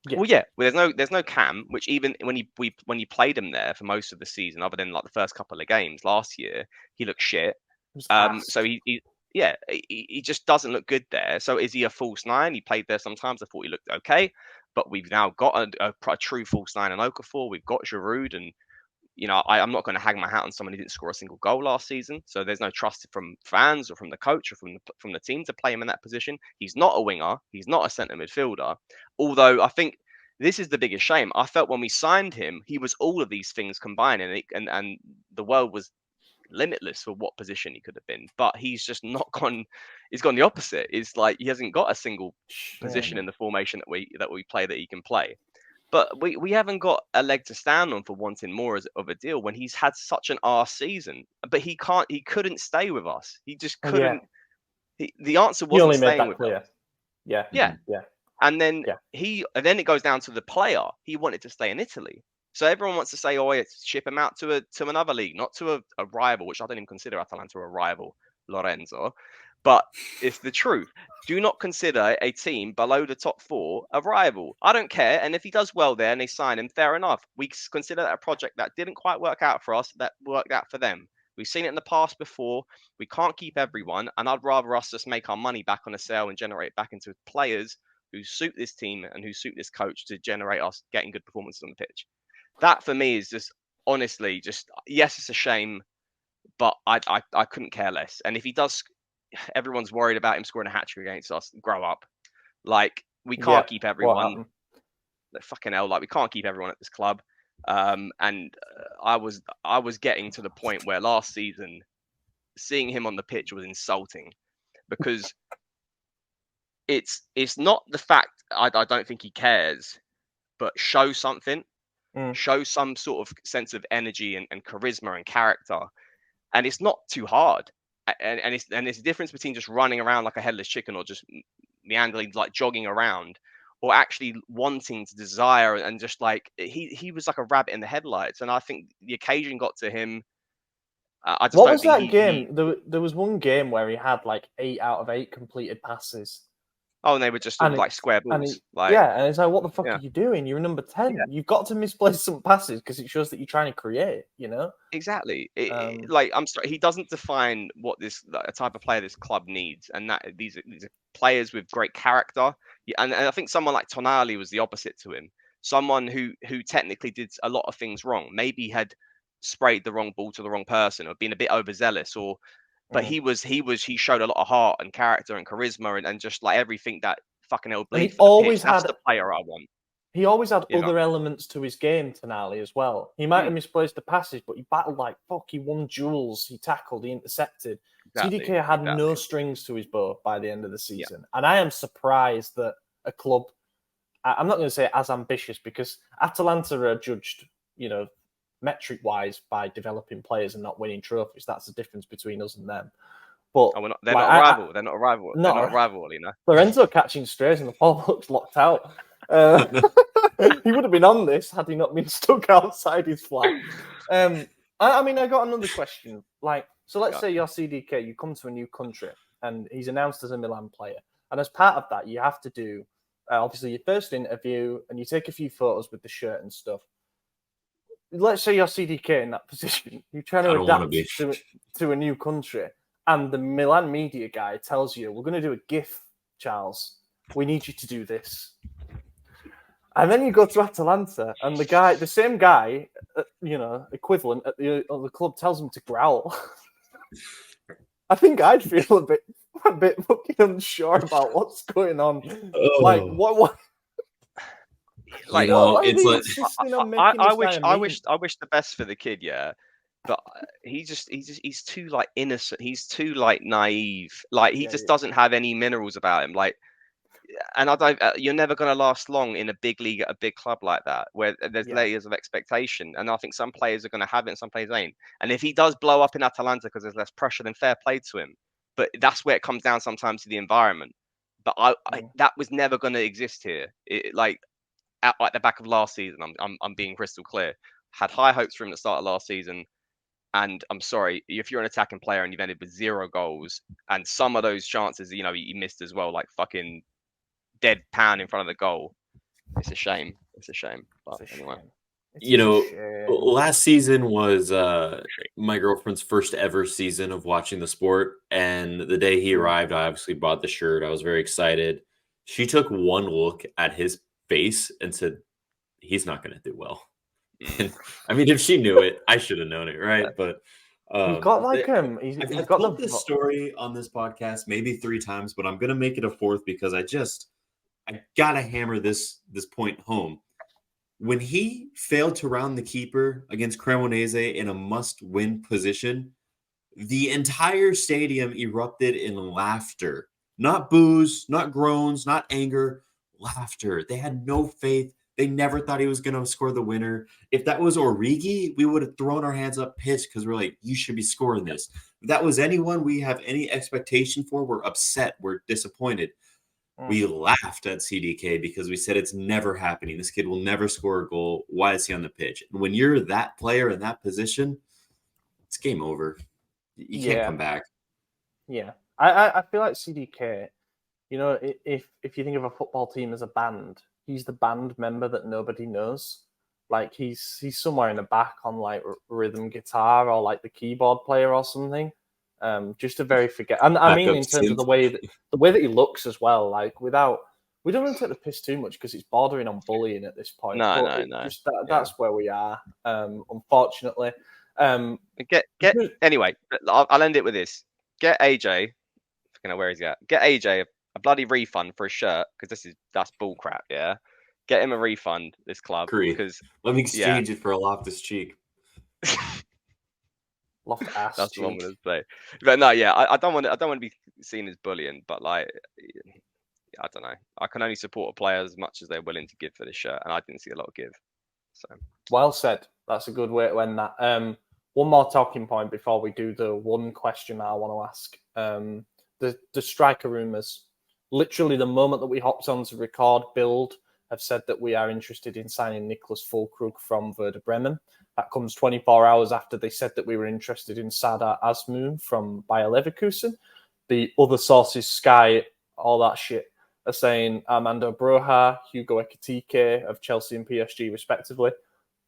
Yeah. Well, yeah. Well, there's no Cam, which even when you played him there for most of the season, other than like the first couple of games last year, he looked shit. So he just doesn't look good there. So is he a false nine? He played there sometimes. I thought he looked okay, but we've now got a true false nine in Okafor. We've got Giroud, and I'm not going to hang my hat on someone who didn't score a single goal last season. So there's no trust from fans or from the coach or from the team to play him in that position. He's not a winger. He's not a centre midfielder. Although I think this is the biggest shame. I felt when we signed him, he was all of these things combined, and the world was limitless for what position he could have been. But he's just not gone. He's gone the opposite. It's like he hasn't got a single position in the formation that we play that he can play. But we haven't got a leg to stand on for wanting more of a deal when he's had such an arse season. But he couldn't stay with us. He just couldn't. Yeah. The answer wasn't only staying made that with clear. us. Yeah. And then it goes down to the player. He wanted to stay in Italy. So everyone wants to say, oh, ship him out to another league, not to a rival, which I don't even consider Atalanta a rival, Lorenzo. But it's the truth. Do not consider a team below the top four a rival. I don't care. And if he does well there and they sign him, fair enough. We consider that a project that didn't quite work out for us, that worked out for them. We've seen it in the past before. We can't keep everyone. And I'd rather us just make our money back on a sale and generate it back into players who suit this team and who suit this coach to generate us getting good performances on the pitch. That for me is just honestly yes, it's a shame, but I couldn't care less. And if he does, everyone's worried about him scoring a hat-trick against us. Grow up. Like, we can't keep everyone. Fucking hell, like, we can't keep everyone at this club. And I was getting to the point where last season, seeing him on the pitch was insulting, because it's not the fact I don't think he cares, but show something. Show some sort of sense of energy and charisma and character, and it's not too hard. And it's the difference between just running around like a headless chicken or just meandering, like jogging around, or actually wanting to desire, and just like he was like a rabbit in the headlights. And I think the occasion got to him. I just what don't was think that game? There was one game where he had like 8 out of 8 completed passes. Oh, and they were just like square balls. And it's like, what the fuck are you doing? You're number 10. Yeah. You've got to misplace some passes because it shows that you're trying to create, Exactly. I'm sorry, he doesn't define what a type of player this club needs, and that these are players with great character. And I think someone like Tonali was the opposite to him. Someone who technically did a lot of things wrong. Maybe had sprayed the wrong ball to the wrong person, or been a bit overzealous, but he showed a lot of heart and character and charisma and just like everything that fucking hell bleed for the pitch. That's the player I want. He always had other elements to his game, Tonali, as well. He might have misplaced the passes, but he battled like fuck. He won duels, he tackled, he intercepted. CDK had no strings to his bow by the end of the season. And I am surprised that a club, I'm not going to say as ambitious, because Atalanta are judged, metric-wise by developing players and not winning trophies. That's the difference between us and them. But they're not a rival. They're not a rival. They're not a rival, Lorenzo catching strays and the ball looks locked out. He would have been on this had he not been stuck outside his flat. I got another question. So let's say you're CDK, you come to a new country, and he's announced as a Milan player. And as part of that, you have to do, obviously, your first interview, and you take a few photos with the shirt and stuff. Let's say you're CDK in that position. You're trying to adapt to a new country, and the Milan media guy tells you, we're going to do a GIF, Charles. We need you to do this. And then you go to Atalanta, and the same guy, equivalent at the club, tells him to growl. I think I'd feel a bit fucking unsure about what's going on. What? Like, I wish the best for the kid, but he's too like innocent. He's too like naive. Like he just doesn't have any minerals about him. Like. And you're never going to last long in a big league at a big club like that, where there's layers of expectation. And I think some players are going to have it and some players ain't. And if he does blow up in Atalanta because there's less pressure, then fair play to him. But that's where it comes down sometimes to the environment. But that was never going to exist here. At the back of last season, I'm being crystal clear. Had high hopes for him at the start of last season. And I'm sorry, if you're an attacking player and you've ended with 0 goals, and some of those chances, he missed as well, like fucking deadpan in front of the goal. It's a shame. But anyway. Last season was my girlfriend's first ever season of watching the sport. And the day he arrived, I obviously bought the shirt. I was very excited. She took one look at his face and said, he's not going to do well. And, if she knew it, I should have known it, right? But he's got I've told this story on this podcast maybe 3 times, but I'm going to make it a 4th because I gotta hammer this point home. When he failed to round the keeper against Cremonese in a must-win position, the entire stadium erupted in laughter. Not boos, not groans, not anger, laughter. They had no faith. They never thought he was going to score the winner. If that was Origi, we would have thrown our hands up pissed because we're like, you should be scoring this. If that was anyone we have any expectation for, we're upset. We're disappointed. We laughed at CDK because we said it's never happening. This kid will never score a goal. Why is he on the pitch? And when you're that player in that position, it's game over. You can't come back. Yeah. I feel like CDK, if you think of a football team as a band, he's the band member that nobody knows. Like he's somewhere in the back on like rhythm guitar or like the keyboard player or something. Just a very forget. And I mean, in terms of the way that he looks as well. Like we don't want to take the piss too much because it's bordering on bullying at this point. No. That's where we are. Unfortunately. Anyway. I'll end it with this. Get AJ. Where he's at. Get AJ a bloody refund for a shirt because that's bull crap. Yeah. Get him a refund. This club. Because let me exchange it for a Loftus cheek. That's the one with play. But no, I don't want to be seen as bullying, but like I don't know. I can only support a player as much as they're willing to give for this shirt, and I didn't see a lot of give. So well said. That's a good way to end that. One more talking point before we do the one question that I want to ask. The striker rumours. Literally the moment that we hopped on to record, Build have said that we are interested in signing Niklas Füllkrug from Werder Bremen. That comes 24 hours after they said that we were interested in Sardar Azmoun from Bayer Leverkusen. The other sources, Sky, all that shit, are saying Armando Broja, Hugo Ekitike of Chelsea and PSG, respectively.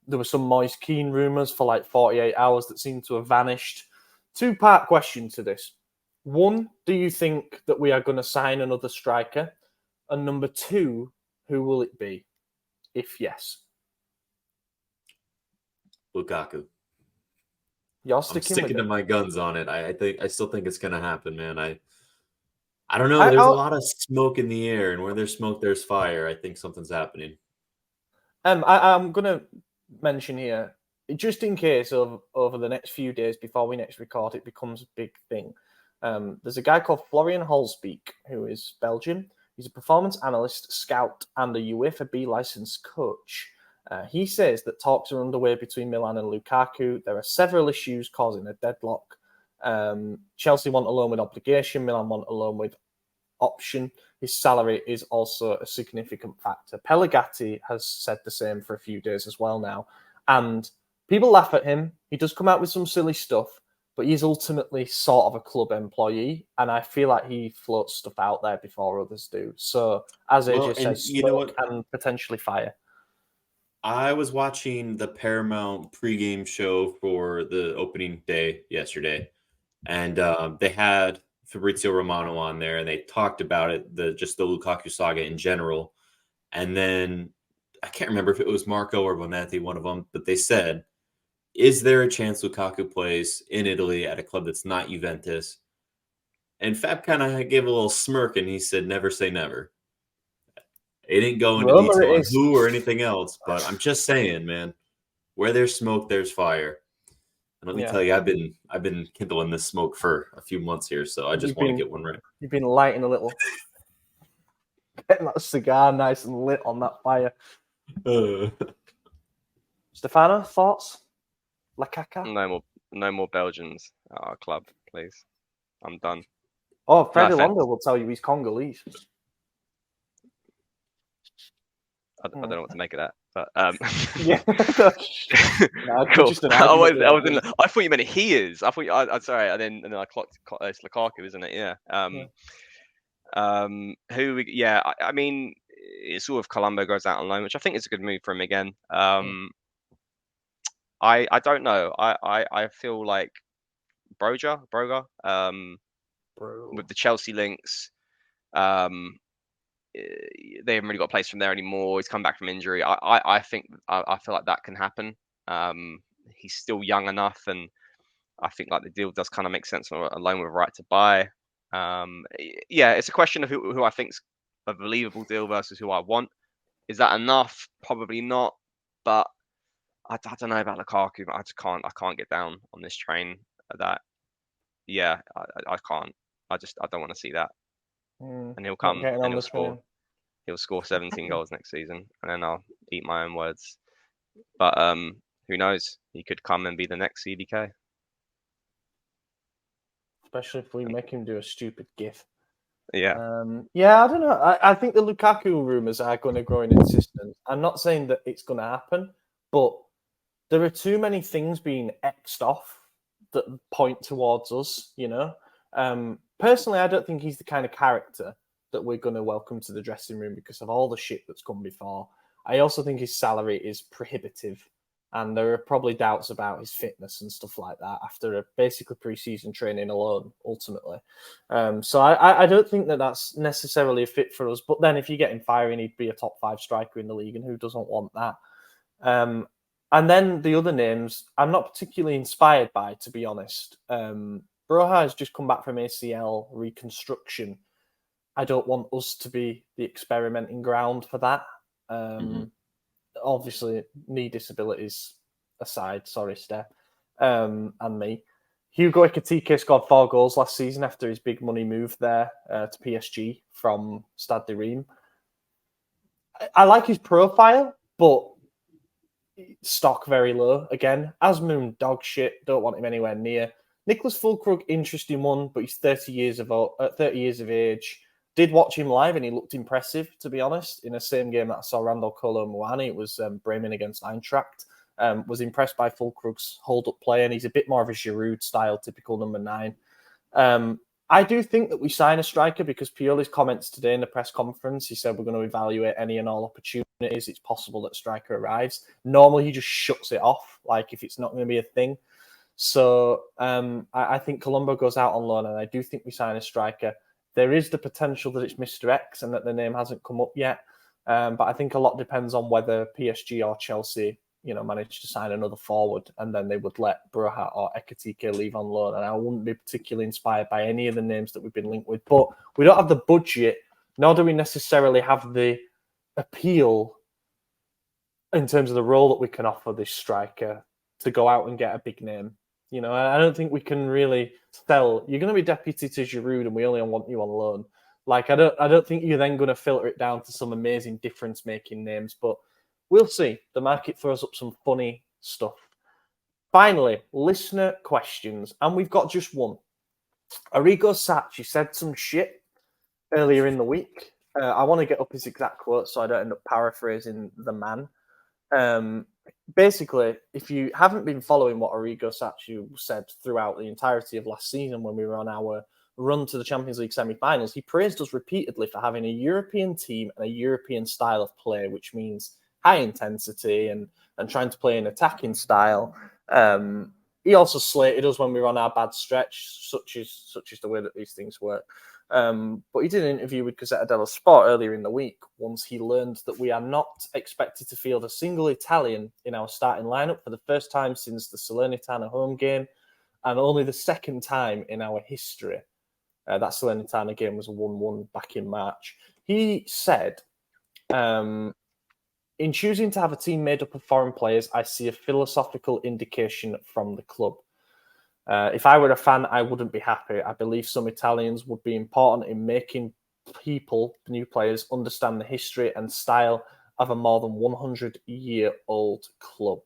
There were some Moise Kean rumours for like 48 hours that seem to have vanished. Two-part question to this. one, do you think that we are going to sign another striker? And number two, who will it be? If yes. Lukaku. You're I'm sticking sticking with to it. my guns on it. I still think it's gonna happen, man. I don't know. I- There's a I'll- lot of smoke in the air, and where there's smoke, there's fire. I think something's happening. I'm going to mention here, just in case over the next few days before we next record, it becomes a big thing. There's a guy called Florian Holzbeek, who is Belgian. He's a performance analyst, scout, and a UEFA B licensed coach. He says that talks are underway between Milan and Lukaku. There are several issues causing a deadlock. Chelsea want a loan with obligation. Milan want a loan with option. His salary is also a significant factor. Pellegrino has said the same for a few days as well now. And people laugh at him. He does come out with some silly stuff, but he's ultimately sort of a club employee. And I feel like he floats stuff out there before others do. So, as AJ says, you know smoke what? and potentially fire. I was watching the Paramount pregame show for the opening day yesterday, and they had Fabrizio Romano on there, and they talked about it, just the Lukaku saga in general. And then I can't remember if it was Marco or Bonetti, one of them, but they said, "Is there a chance Lukaku plays in Italy at a club that's not Juventus?" And Fab kind of gave a little smirk, and he said, "Never say never." It didn't go into Rumor detail on is- who or anything else, but I'm just saying, man, where there's smoke, there's fire. And let me tell you, I've been kindling this smoke for a few months here, so I just want to get one right. You've been lighting a little. Getting that cigar nice and lit on that fire. Stefano, thoughts? Lukaku? No more Belgians at our club, please. I'm done. Oh, Freddie No offense. Londo will tell you he's Congolese. I don't know what to make of that, but Yeah. No, cool. just an I argument, thought you meant he is. I thought I'm sorry, and then I clocked it's Lukaku, isn't it? Yeah. I mean, it's sort of Colombo goes out on loan, which I think is a good move for him again. I don't know. I feel like Broga, with the Chelsea links, they haven't really got a place from there anymore. He's come back from injury. I think I feel like that can happen. He's still young enough, and I think like the deal does kind of make sense on a loan with a right to buy. It's a question of who I think's a believable deal versus who I want. Is that enough? Probably not. But I don't know about Lukaku. But I can't get down on this train. That I can't. I don't want to see that. And he'll come and he'll score. He'll score 17 goals next season, and then I'll eat my own words. But who knows? He could come and be the next CBK. Especially if we make him do a stupid gif. Yeah. I don't know. I think the Lukaku rumours are going to grow in insistence. I'm not saying that it's going to happen, but there are too many things being X'd off that point towards us, you know? Personally, I don't think he's the kind of character that we're going to welcome to the dressing room because of all the shit that's come before. I also think his salary is prohibitive, and there are probably doubts about his fitness and stuff like that after basically pre-season training alone, ultimately. So I don't think that that's necessarily a fit for us. But then if you get him firing, he'd be a top 5 striker in the league, and who doesn't want that? And then the other names, I'm not particularly inspired by, to be honest. Broja has just come back from ACL reconstruction. I don't want us to be the experimenting ground for that. Obviously, knee disabilities aside, sorry, Steph, and me. Hugo Ekitike scored 4 goals last season after his big money move there to PSG from Stade de Reims. I like his profile, but stock very low. Again, Asmoon, dog shit. Don't want him anywhere near. Nicholas Füllkrug, interesting one, but he's 30 years of age. Did watch him live and he looked impressive, to be honest. In the same game that I saw Randall Kolo Muani, it was Bremen against Eintracht. Was impressed by Füllkrug's hold-up play, and he's a bit more of a Giroud style, typical number 9. I do think that we sign a striker because Pioli's comments today in the press conference, he said we're going to evaluate any and all opportunities. It's possible that striker arrives. Normally, he just shuts it off, like if it's not going to be a thing. So I think Colombo goes out on loan, and I do think we sign a striker. There is the potential that it's Mr. X and that the name hasn't come up yet. But I think a lot depends on whether PSG or Chelsea, manage to sign another forward, and then they would let Broja or Ekitike leave on loan. And I wouldn't be particularly inspired by any of the names that we've been linked with. But we don't have the budget, nor do we necessarily have the appeal in terms of the role that we can offer this striker to go out and get a big name. I don't think we can really sell. You're going to be deputy to Giroud, and we only want you on loan. Like, I don't think you're then going to filter it down to some amazing difference-making names, but we'll see. The market throws up some funny stuff. Finally, listener questions, and we've got just one. Arrigo Sacchi said some shit earlier in the week. I want to get up his exact quote so I don't end up paraphrasing the man. Basically, if you haven't been following what Arrigo Sacchi said throughout the entirety of last season when we were on our run to the Champions League semi-finals, he praised us repeatedly for having a European team and a European style of play, which means high intensity and trying to play an attacking style. He also slated us when we were on our bad stretch, such is the way that these things work. But he did an interview with Gazzetta dello Sport earlier in the week once he learned that we are not expected to field a single Italian in our starting lineup for the first time since the Salernitana home game, and only the second time in our history. That Salernitana game was a 1-1 back in March. He said, in choosing to have a team made up of foreign players, I see a philosophical indication from the club. If I were a fan, I wouldn't be happy. I believe some Italians would be important in making people, new players, understand the history and style of a more than 100-year-old club.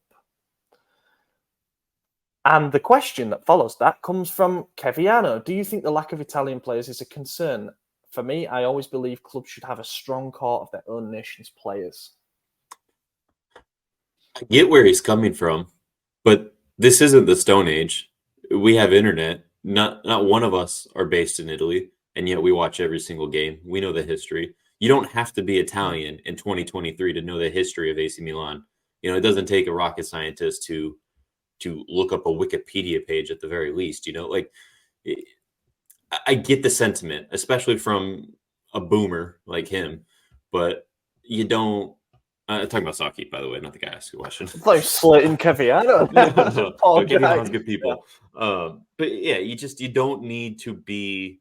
And the question that follows that comes from Keviano. Do you think the lack of Italian players is a concern? For me, I always believe clubs should have a strong core of their own nation's players. I get where he's coming from, but this isn't the Stone Age. We have internet. Not one of us are based in Italy, and yet we watch every single game. We know the history. You don't have to be Italian in 2023 to know the history of AC Milan. It doesn't take a rocket scientist to look up a Wikipedia page at the very least. I get the sentiment, especially from a boomer like him, but you don't. Talking about Saki, by the way, not the guy asking the question. I thought you were slating Keviano. Keviano's good people. But yeah, you don't need to be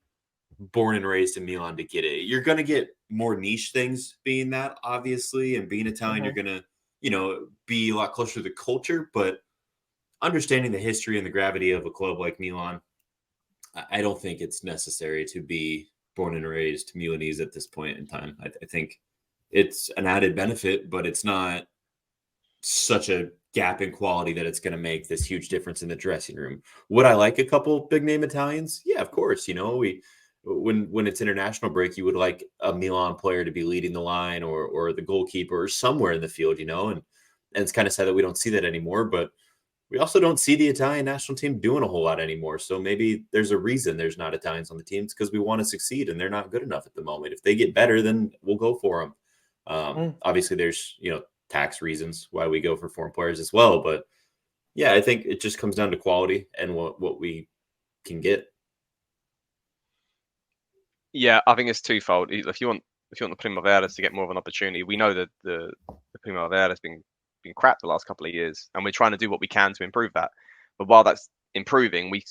born and raised in Milan to get it. You're going to get more niche things being that, obviously, and being Italian, You're going to, be a lot closer to the culture, but understanding the history and the gravity of a club like Milan, I don't think it's necessary to be born and raised Milanese at this point in time. I think it's an added benefit, but it's not such a gap in quality that it's going to make this huge difference in the dressing room. Would I like a couple big name Italians? Yeah, of course. When it's international break, you would like a Milan player to be leading the line or the goalkeeper or somewhere in the field, and it's kind of sad that we don't see that anymore, but we also don't see the Italian national team doing a whole lot anymore. So maybe there's a reason there's not Italians on the teams, because we want to succeed and they're not good enough at the moment. If they get better, then we'll go for them. Obviously there's, tax reasons why we go for foreign players as well. But yeah, I think it just comes down to quality and what we can get. Yeah, I think it's twofold. If you want the Primaveras to get more of an opportunity, we know that the Primavera has been crap the last couple of years, and we're trying to do what we can to improve that. But while that's improving, we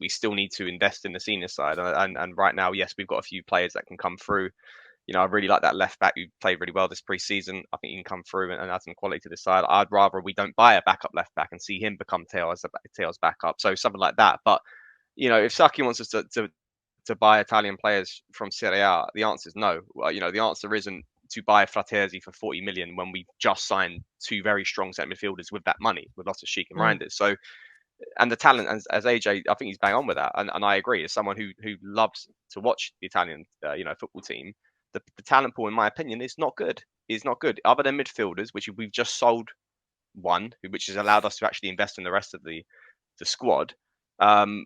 still need to invest in the senior side. And right now, yes, we've got a few players that can come through. I really like that left back who played really well this pre-season. I think he can come through and add some quality to the side. I'd rather we don't buy a backup left back and see him become Teo's backup. So something like that. But if Saki wants us to buy Italian players from Serie A, the answer is no. Well, the answer isn't to buy Frattesi for 40 million when we just signed two very strong centre midfielders with that money, with lots of Sheik and Reinders. So, and the talent, as AJ, I think he's bang on with that, and I agree. As someone who loves to watch the Italian, football team, the talent pool, in my opinion, is not good. Is not good. Other than midfielders, which we've just sold one, which has allowed us to actually invest in the rest of the squad. The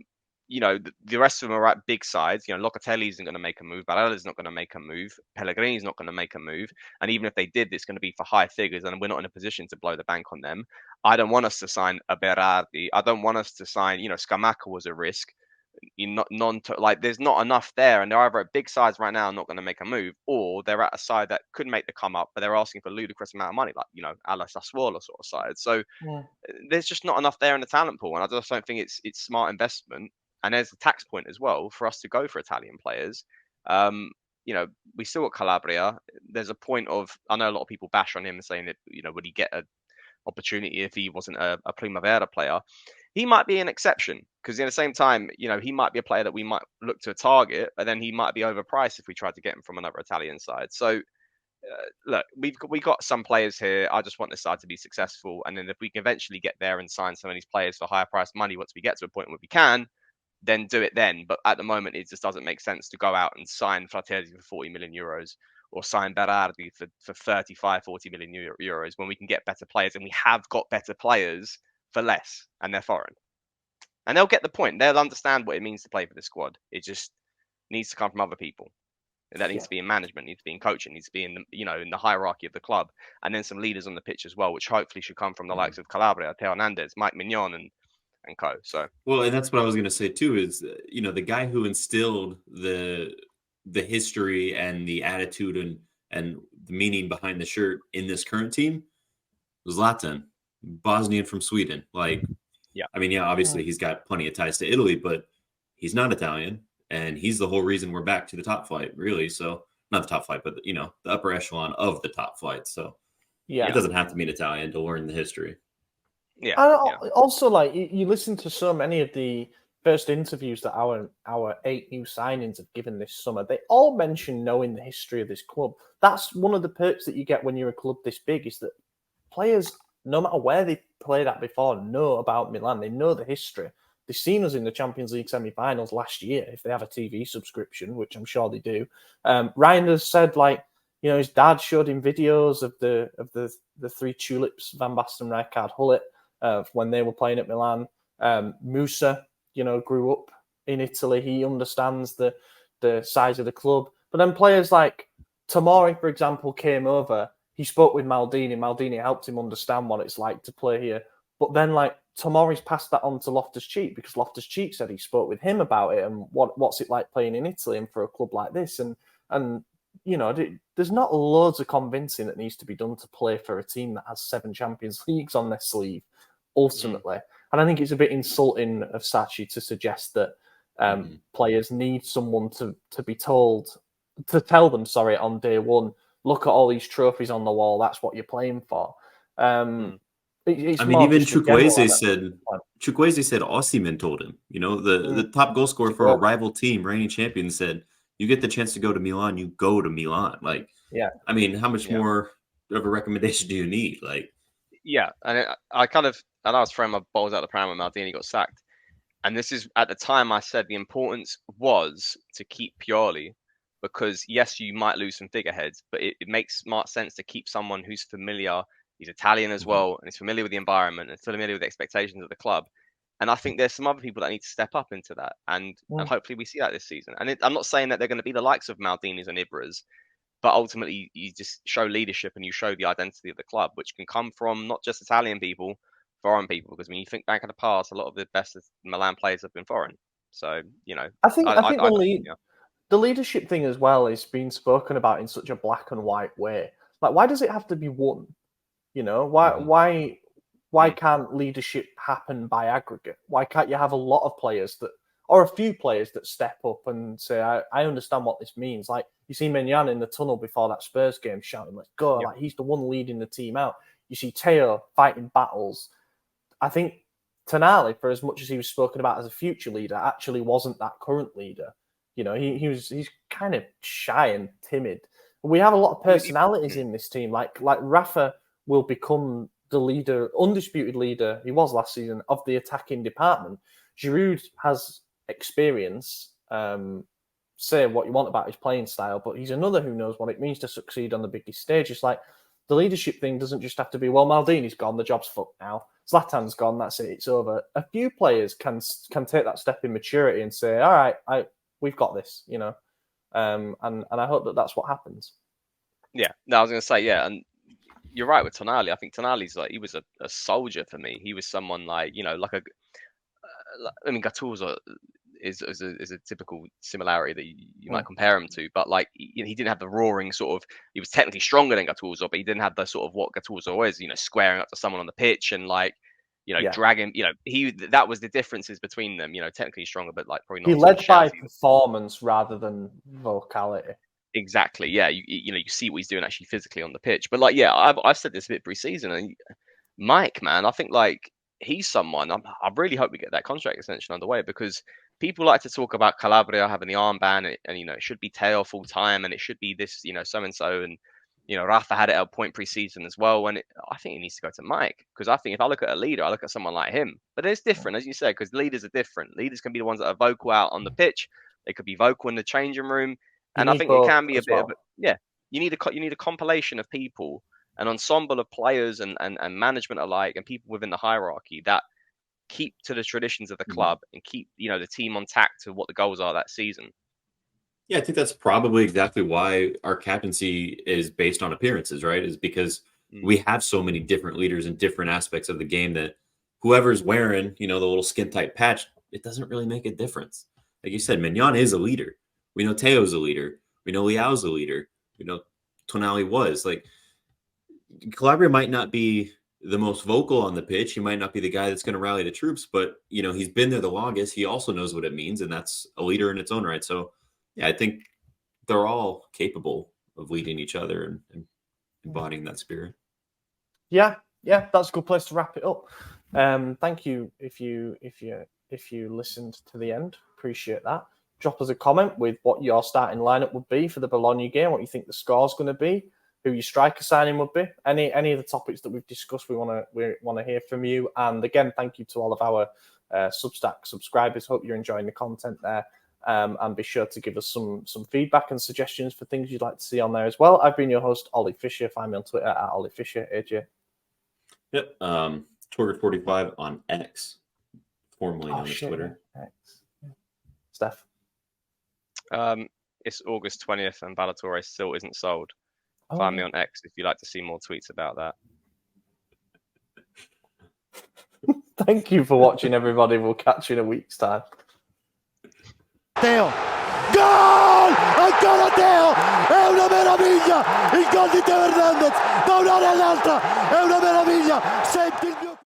rest of them are at big sides. Locatelli isn't going to make a move. Barella's not going to make a move. Pellegrini's not going to make a move. And even if they did, it's going to be for high figures, and we're not in a position to blow the bank on them. I don't want us to sign a Berardi. I don't want us to sign, Scamacca was a risk. There's not enough there, and they're either at big sides right now, not going to make a move, or they're at a side that could make the come up, but they're asking for a ludicrous amount of money, like a la Sassuolo sort of side. So there's just not enough there in the talent pool, and I just don't think it's smart investment. And there's the tax point as well for us to go for Italian players. We still got Calabria. There's a point of, I know a lot of people bash on him saying that would he get an opportunity if he wasn't a Primavera player? He might be an exception because at the same time, he might be a player that we might look to target, but then he might be overpriced if we tried to get him from another Italian side. So look, we got some players here. I just want this side to be successful, and then if we can eventually get there and sign some of these players for higher price money once we get to a point where we can, then do it then. But at the moment, it just doesn't make sense to go out and sign Frattesi for 40 million euros or sign Berardi for 35, 40 million euros when we can get better players, and we have got better players for less, and they're foreign. And they'll get the point. They'll understand what it means to play for the squad. It just needs to come from other people. That needs to be in management, needs to be in coaching, needs to be in the in the hierarchy of the club, and then some leaders on the pitch as well, which hopefully should come from the likes of Calabria, Teo Hernandez, Mike Mignon, and co. So and that's what I was going to say too. Is the guy who instilled the history and the attitude and the meaning behind the shirt in this current team was Zlatan, Bosnian from Sweden. Obviously he's got plenty of ties to Italy, but he's not Italian. And he's the whole reason we're back to the top flight, really. So not the top flight, but the upper echelon of the top flight. So it doesn't have to be an Italian to learn the history. Yeah. And also, you listen to so many of the first interviews that our 8 new signings have given this summer. They all mention knowing the history of this club. That's one of the perks that you get when you're a club this big, is that players, no matter where they played at before, know about Milan. They know the history. They've seen us in the Champions League semi-finals last year, if they have a TV subscription, which I'm sure they do. Ryan has said, his dad showed him videos of the 3 tulips, Van Basten, Rijkaard, Hullet, when they were playing at Milan. Musa, grew up in Italy. He understands the size of the club. But then players like Tomori, for example, came over. He spoke with Maldini. Maldini helped him understand what it's like to play here. But then, Tomori's passed that on to Loftus-Cheek, because Loftus-Cheek said he spoke with him about it and what's it like playing in Italy and for a club like this. And there's not loads of convincing that needs to be done to play for a team that has 7 Champions Leagues on their sleeve, ultimately. And I think it's a bit insulting of Sachi to suggest that players need someone to be told, to tell them, on day one, look at all these trophies on the wall, that's what you're playing for. Even Chukwueze said Osimhen told him, the top goal scorer for a rival team, reigning champion, said, you get the chance to go to Milan, you go to Milan. How much more of a recommendation do you need? And I was throwing my balls out the pram when Maldini got sacked. And this is, at the time I said the importance was to keep Pioli, because yes, you might lose some figureheads, but it makes smart sense to keep someone who's familiar. He's Italian as well, and he's familiar with the environment and familiar with the expectations of the club. And I think there's some other people that need to step up into that, and hopefully we see that this season. And I'm not saying that they're going to be the likes of Maldini's and Ibra's, but ultimately you just show leadership and you show the identity of the club, which can come from not just Italian people, foreign people. Because when you think back in the past, a lot of the best Milan players have been foreign. So I think the leadership thing as well is being spoken about in such a black and white way. Why does it have to be one? Why can't leadership happen by aggregate? Why can't you have a lot of players or a few players that step up and say, I understand what this means. You see Mignon in the tunnel before that Spurs game shouting, let's go. He's the one leading the team out. You see Teo fighting battles. I think Tonali, for as much as he was spoken about as a future leader, actually wasn't that current leader. He's kind of shy and timid. We have a lot of personalities in this team. Like Rafa will become the leader, undisputed leader, he was last season, of the attacking department. Giroud has experience, say what you want about his playing style, but he's another who knows what it means to succeed on the biggest stage. It's like the leadership thing doesn't just have to be, well, Maldini's gone, the job's fucked now. Zlatan's gone, that's it, it's over. A few players can take that step in maturity and say, all right, we've got this, and I hope that that's what happens. Yeah, no, I was going to say, and you're right with Tonali. I think Tonali's like, he was a soldier for me. He was someone like, you know, like a, I mean, Gattuso is a typical similarity that you might compare him to, but like, he didn't have the roaring sort of, he was technically stronger than Gattuso, but he didn't have the sort of what Gattuso is, you know, squaring up to someone on the pitch and like, you know, dragging, you know, that was the differences between them, you know, technically stronger, but like probably not. He led by performance rather than vocality. Exactly. Yeah. You know, you see what he's doing actually physically on the pitch. But like, yeah, I've said this a bit pre-season, and Mike, man, I think like he's someone. I really hope we get that contract extension underway, because people like to talk about Calabria having the armband, and you know, it should be Teo full time, and it should be this, you know, so and so, and you know, Rafa had it at a point pre-season as well. And I think it needs to go to Mike, because I think if I look at a leader, I look at someone like him. But it's different, as you said, because leaders are different. Leaders can be the ones that are vocal out on the pitch. They could be vocal in the changing room. And I think it can be a bit of you need a compilation of people, an ensemble of players and management alike, and people within the hierarchy that keep to the traditions of the club and keep, you know, the team on tack to what the goals are that season. Yeah, I think that's probably exactly why our captaincy is based on appearances, right? Is because we have so many different leaders in different aspects of the game that whoever's wearing, you know, the little skin tight patch, it doesn't really make a difference. Like you said, Mignon is a leader. We know Teo's a leader. We know Leao's a leader. We know Tonali was. Like, Calabria might not be the most vocal on the pitch. He might not be the guy that's going to rally the troops, but, you know, he's been there the longest. He also knows what it means, and that's a leader in its own right. So, yeah, I think they're all capable of leading each other and embodying that spirit. Yeah, that's a good place to wrap it up. Thank you if you listened to the end. Appreciate that. Drop us a comment with what your starting lineup would be for the Bologna game, what you think the score's going to be, who your striker signing would be, any of the topics that we've discussed. We want to hear from you. And again, thank you to all of our Substack subscribers. Hope you're enjoying the content there. And be sure to give us some feedback and suggestions for things you'd like to see on there as well. I've been your host, Ollie Fisher. Find me on Twitter at Ollie Fisher. AJ. Yep. Torger45 on X, formerly known as Twitter. X. Steph. It's August 20th and Ballatore still isn't sold. Find me on X if you'd like to see more tweets about that. Thank you for watching, everybody. We'll catch you in a week's time. Teo, gol! Ancora Teo! È una meraviglia! Il gol di Teo Hernandez da un'area all'altra! È una meraviglia! Senti il mio...